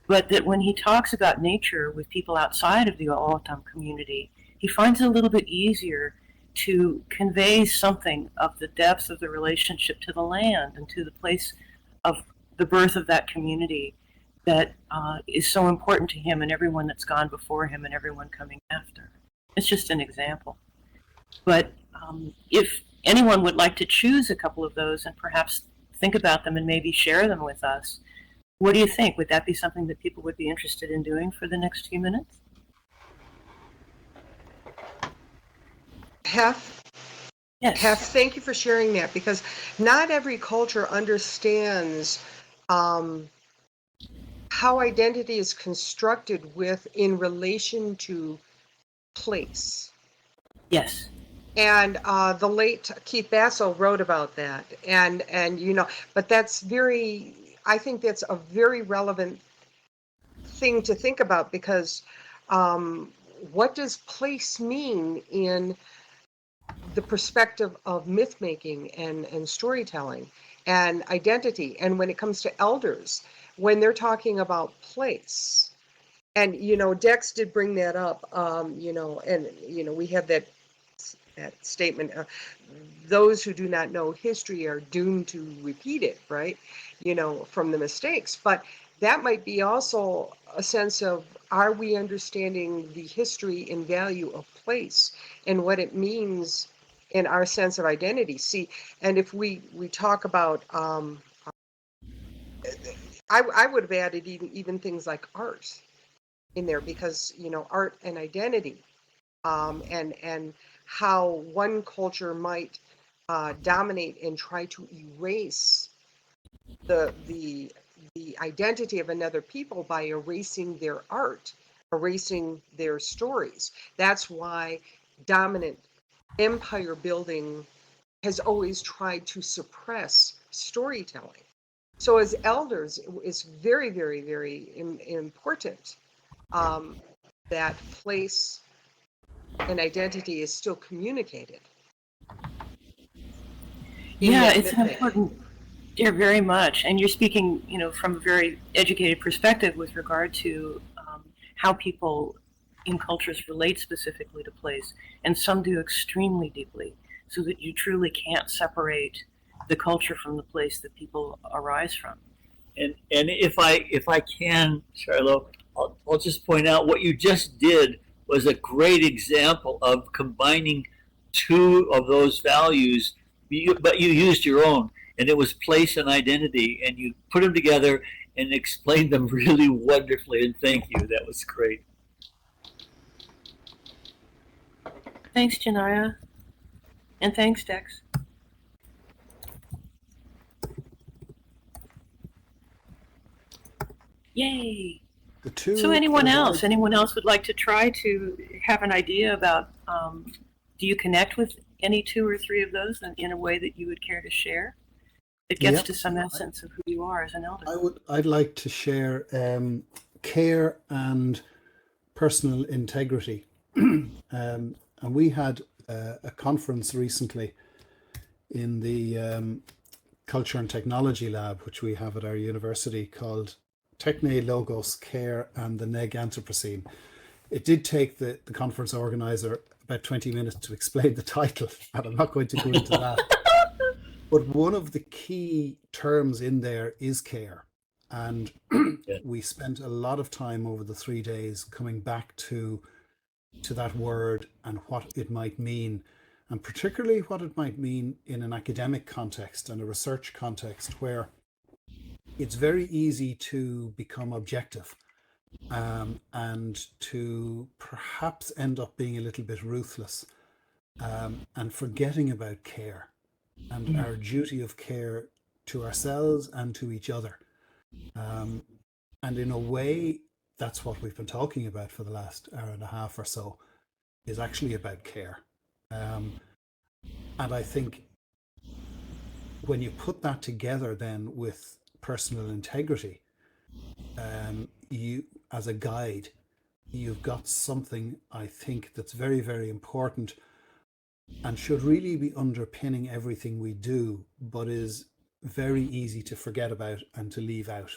But that when he talks about nature with people outside of the O'odham community, he finds it a little bit easier to convey something of the depth of the relationship to the land and to the place of the birth of that community that is so important to him and everyone that's gone before him and everyone coming after. It's just an example. But if anyone would like to choose a couple of those and perhaps think about them and maybe share them with us, what do you think? Would that be something that people would be interested in doing for the next few minutes? Hef, Yes. Thank you for sharing that, because not every culture understands how identity is constructed in relation to place. Yes. And the late Keith Basso wrote about that, and but I think that's a very relevant thing to think about, because what does place mean in the perspective of myth making and storytelling and identity? And when it comes to elders, when they're talking about place, and Dex did bring that up, and we have that statement, those who do not know history are doomed to repeat it, right? From the mistakes. But that might be also a sense of, are we understanding the history and value of place and what it means in our sense of identity? See, and if we talk about, I would have added even things like art in there, because art and identity, and how one culture might dominate and try to erase the identity of another people by erasing their art, erasing their stories. That's why dominant empire building has always tried to suppress storytelling. So as elders, it's very, very, very important that place and identity is still communicated. Yeah, it's important. Yeah, very much. And you're speaking, from a very educated perspective with regard to how people in cultures relate specifically to place. And some do extremely deeply, so that you truly can't separate the culture from the place that people arise from. And if I can, Charlotte, I'll just point out what you just did was a great example of combining two of those values, but you used your own, and it was place and identity, and you put them together and explained them really wonderfully. And thank you, that was great. Thanks, Janaya, and thanks, Dex. Yay! So anyone else would like to try to have an idea about, do you connect with any two or three of those in a way that you would care to share? It gets to some essence of who you are as an elder. I'd like to share care and personal integrity. And we had a conference recently in the Culture and Technology Lab, which we have at our university, called Techne, Logos, Care and the Neg Anthropocene. It did take the conference organizer about 20 minutes to explain the title, and I'm not going to go into that. But one of the key terms in there is care. And we spent a lot of time over the 3 days coming back to that word and what it might mean, and particularly what it might mean in an academic context and a research context, where it's very easy to become objective and to perhaps end up being a little bit ruthless and forgetting about care and our duty of care to ourselves and to each other. And in a way, that's what we've been talking about for the last hour and a half or so, is actually about care. And I think when you put that together then with personal integrity, you, as a guide, you've got something, I think, that's very, very important and should really be underpinning everything we do, but is very easy to forget about and to leave out.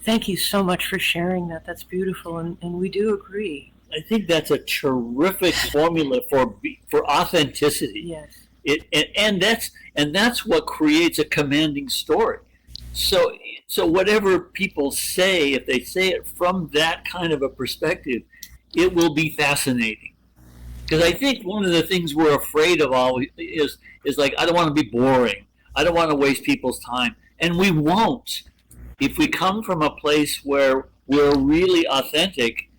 Thank you so much for sharing that. That's beautiful, and we do agree. I think that's a terrific formula for authenticity. Yes. And that's what creates a commanding story. So whatever people say, if they say it from that kind of a perspective, it will be fascinating. Because I think one of the things we're afraid of always is like, I don't want to be boring. I don't want to waste people's time. And we won't. If we come from a place where we're really authentic,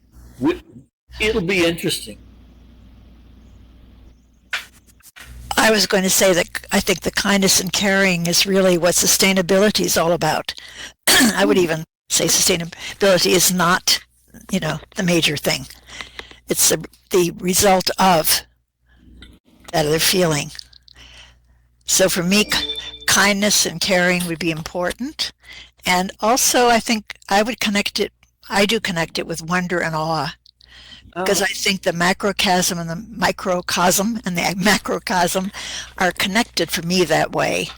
it'll be interesting. I was going to say that I think the kindness and caring is really what sustainability is all about. I would even say sustainability is not, the major thing. It's the result of that other feeling. So for me, kindness and caring would be important. And also, I think I do connect it with wonder and awe. Because I think the macrocosm and the microcosm and the macrocosm are connected for me that way.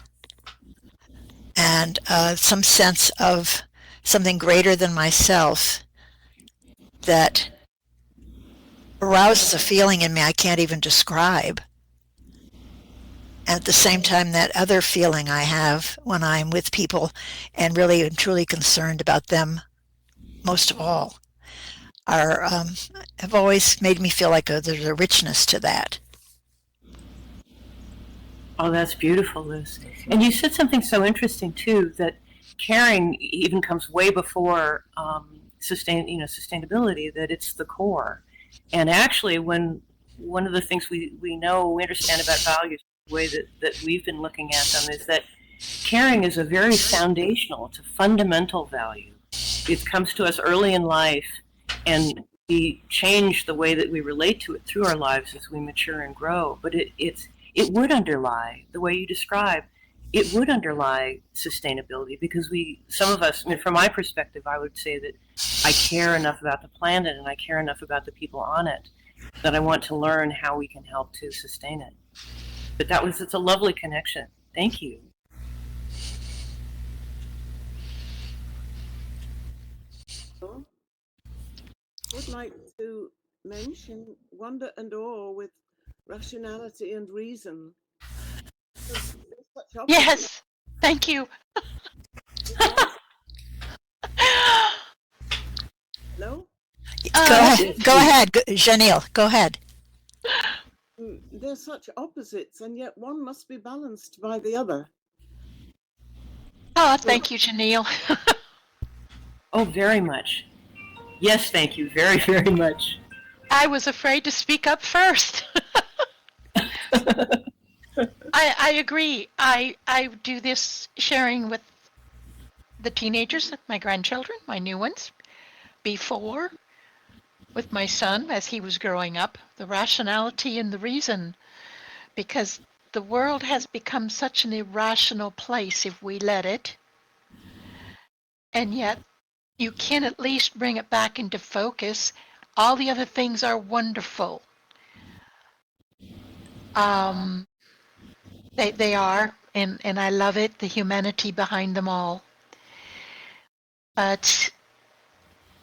And some sense of something greater than myself that arouses a feeling in me I can't even describe. And at the same time, that other feeling I have when I'm with people and really and truly concerned about them most of all have always made me feel like there's a richness to that. Oh, that's beautiful, Liz. And you said something so interesting too, that caring even comes way before sustainability. That it's the core. And actually, when one of the things we understand about values, the way that we've been looking at them, is that caring is a very foundational, it's a fundamental value. It comes to us early in life, and we change the way that we relate to it through our lives as we mature and grow. But it would underlie, the way you describe, it would underlie sustainability, because some of us, from my perspective, I would say that I care enough about the planet and I care enough about the people on it that I want to learn how we can help to sustain it. But it's a lovely connection. Thank you. Would like to mention wonder and awe with rationality and reason. Yes, thank you. No? Go ahead, Janelle, go ahead. They're such opposites, and yet one must be balanced by the other. Oh, thank you, Janelle. Oh, very much. Yes, thank you very, very much. I was afraid to speak up first. I agree. I do this sharing with the teenagers, my grandchildren, my new ones, before with my son as he was growing up, the rationality and the reason, because the world has become such an irrational place if we let it, and yet you can at least bring it back into focus. All the other things are wonderful. They are, and I love it, the humanity behind them all. But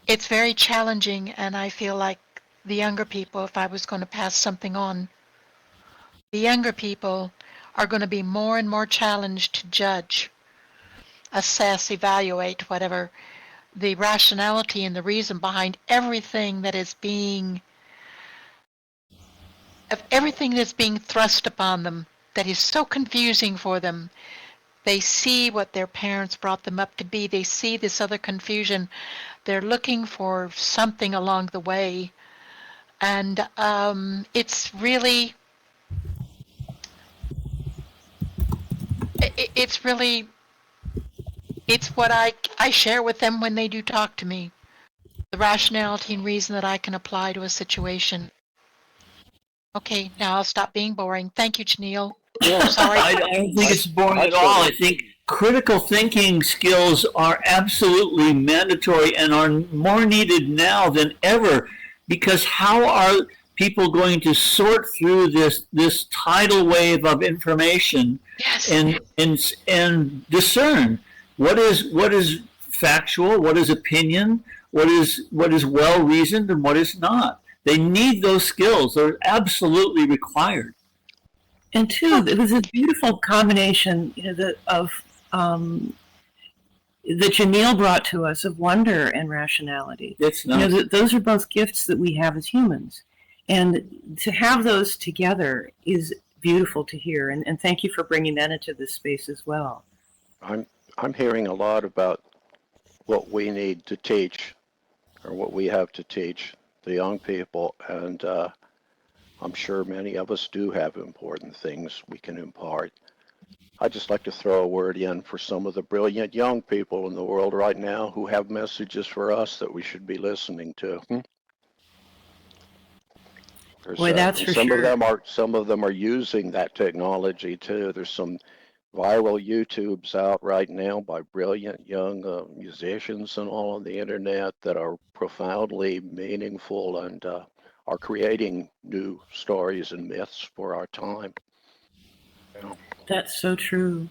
it's very challenging, and I feel like the younger people, if I was going to pass something on, the younger people are going to be more and more challenged to judge, assess, evaluate, whatever, the rationality and the reason behind everything that's being thrust upon them that is so confusing for them. They see what their parents brought them up to be. They see this other confusion. They're looking for something along the way. And it's really, it's what I share with them when they do talk to me. The rationality and reason that I can apply to a situation. Okay, now I'll stop being boring. Thank you, Janelle. Sorry. I don't think it's boring at all. I think critical thinking skills are absolutely mandatory and are more needed now than ever, because how are people going to sort through this tidal wave of information? Yes. and discern what is factual, what is opinion, what is well reasoned, and what is not. They need those skills. They're absolutely required. And two, it was a beautiful combination, that Janelle brought to us of wonder and rationality. It's not. Those are both gifts that we have as humans, and to have those together is beautiful to hear. And thank you for bringing that into this space as well. I'm hearing a lot about what we need to teach, or what we have to teach the young people, and I'm sure many of us do have important things we can impart. I'd just like to throw a word in for some of the brilliant young people in the world right now who have messages for us that we should be listening to. Boy, that's for some sure. Some of them are using that technology too. There's some viral YouTubes out right now by brilliant young musicians and all on the internet that are profoundly meaningful and are creating new stories and myths for our time. You know. That's so true.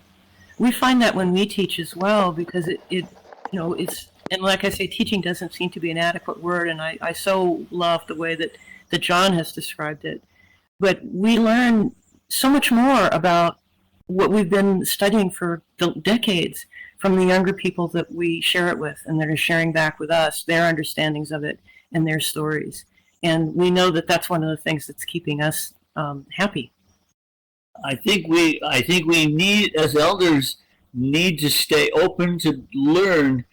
We find that when we teach as well, because it's, and like I say, teaching doesn't seem to be an adequate word, and I so love the way that John has described it. But we learn so much more about what we've been studying for decades from the younger people that we share it with, and that are sharing back with us their understandings of it and their stories. And we know that that's one of the things that's keeping us happy. I think we need, as elders, need to stay open to learn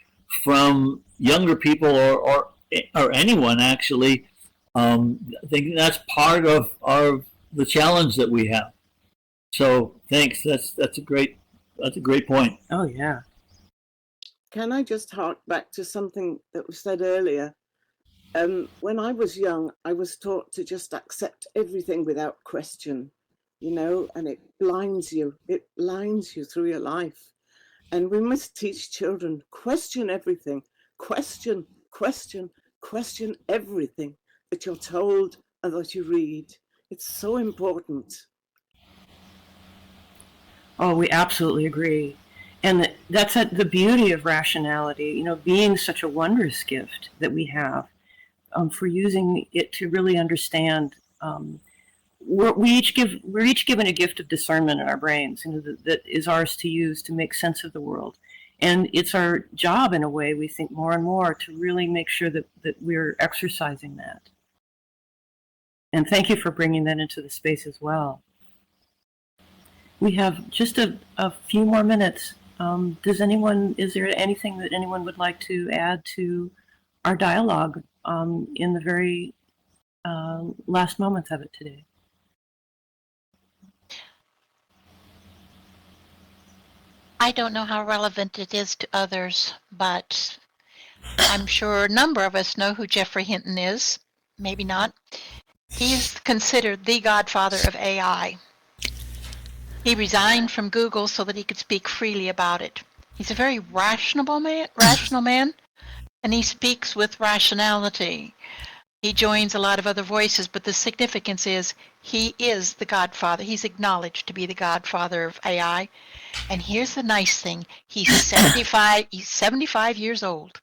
from younger people or anyone actually. I think that's part of the challenge that we have. So thanks. That's a great point. Oh yeah. Can I just hark back to something that was said earlier? When I was young, I was taught to just accept everything without question. And it blinds you. It blinds you through your life. And we must teach children, question everything. Question everything that you're told and that you read. It's so important. Oh, we absolutely agree. And that's the beauty of rationality, being such a wondrous gift that we have for using it to really understand. We're each given a gift of discernment in our brains, that is ours to use to make sense of the world. And it's our job, in a way, we think more and more, to really make sure that we're exercising that. And thank you for bringing that into the space as well. We have just a few more minutes. Is there anything that anyone would like to add to our dialogue in the very last moments of it today? I don't know how relevant it is to others, but I'm sure a number of us know who Geoffrey Hinton is. Maybe not. He's considered the godfather of AI. He resigned from Google so that he could speak freely about it. He's a very rational man, and he speaks with rationality. He joins a lot of other voices, but the significance is he is the godfather. He's acknowledged to be the godfather of AI. And here's the nice thing. He's 75. He's 75 years old.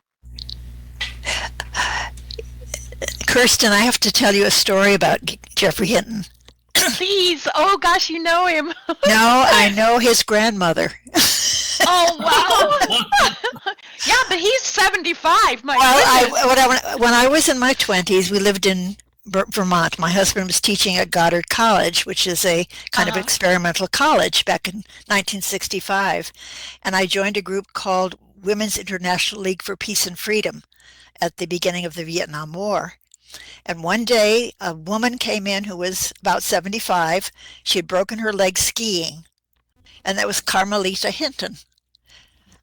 Kirsten, I have to tell you a story about Geoffrey Hinton. Please. Oh, gosh, you know him. No, I know his grandmother. Oh, wow. Yeah, but he's 75. When I was in my 20s, we lived in Vermont. My husband was teaching at Goddard College, which is a kind of experimental college, back in 1965. And I joined a group called Women's International League for Peace and Freedom at the beginning of the Vietnam War. And one day, a woman came in who was about 75. She had broken her leg skiing. And that was Carmelita Hinton.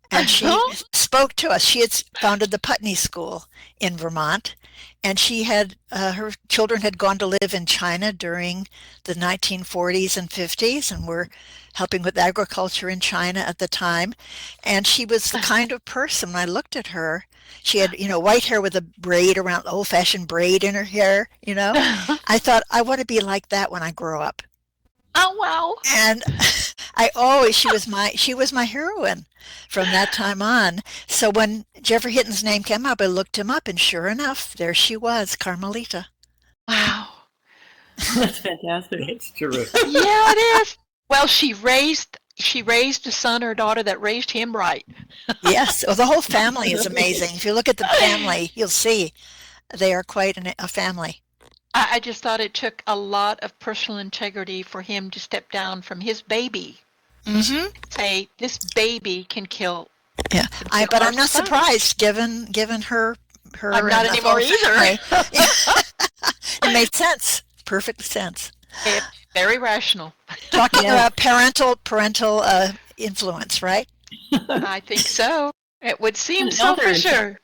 And she spoke to us. She had founded the Putney School in Vermont, and she had her children had gone to live in China during the 1940s and 50s, and were helping with agriculture in China at the time. And she was the kind of person, when I looked at her, she had, white hair with a braid around, old-fashioned braid in her hair, I thought, I want to be like that when I grow up. Oh, wow. And she was my heroine from that time on. So when Geoffrey Hinton's name came up, I looked him up, and sure enough, there she was, Carmelita. Wow. That's fantastic. It's terrific. Yeah, it is. Well, she raised a son or daughter that raised him right. Yes. Well, the whole family is amazing. If you look at the family, you'll see they are quite a family. I just thought it took a lot of personal integrity for him to step down from his baby. Mm-hmm. Say, this baby can kill. Yeah, but I'm not surprised, given her. I'm not anymore either. It made sense. perfect sense. Very rational. Talking Yes. about parental influence, right? I think so. It would seem And so for elder sure.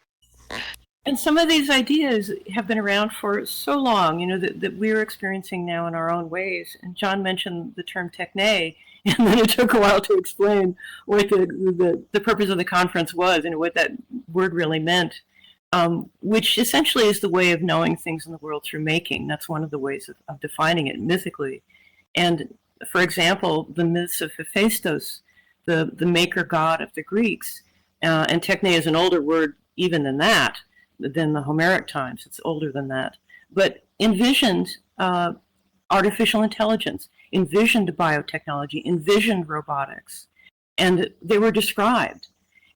And some of these ideas have been around for so long, that we're experiencing now in our own ways. And John mentioned the term techne, and then it took a while to explain what the purpose of the conference was and what that word really meant, which essentially is the way of knowing things in the world through making. That's one of the ways of defining it mythically. And for example, the myths of Hephaistos, the maker god of the Greeks, and techne is an older word even than that, than the Homeric times. It's older than that. But envisioned artificial intelligence, envisioned biotechnology, envisioned robotics, and they were described.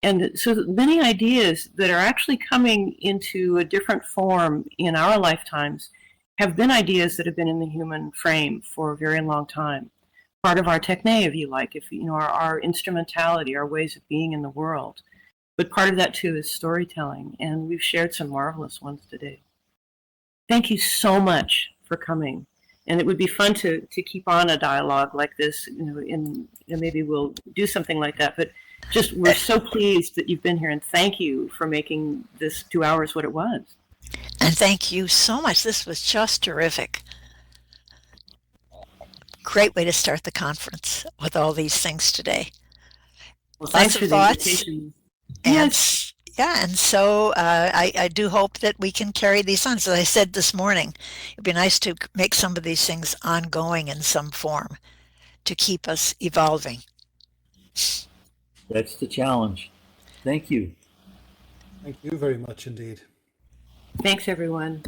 And so many ideas that are actually coming into a different form in our lifetimes have been ideas that have been in the human frame for a very long time. Part of our techne, if you like, our instrumentality, our ways of being in the world. But part of that, too, is storytelling, and we've shared some marvelous ones today. Thank you so much for coming, and it would be fun to keep on a dialogue like this, and maybe we'll do something like that, but just we're so pleased that you've been here, and thank you for making this 2 hours what it was. And thank you so much. This was just terrific. Great way to start the conference with all these things today. Well, thanks Lots for of the thoughts. invitation. And Yes. yeah, and so I do hope that we can carry these on. As I said this morning, it'd be nice to make some of these things ongoing in some form to keep us evolving. That's the challenge. Thank you. Thank you very much indeed. Thanks, everyone.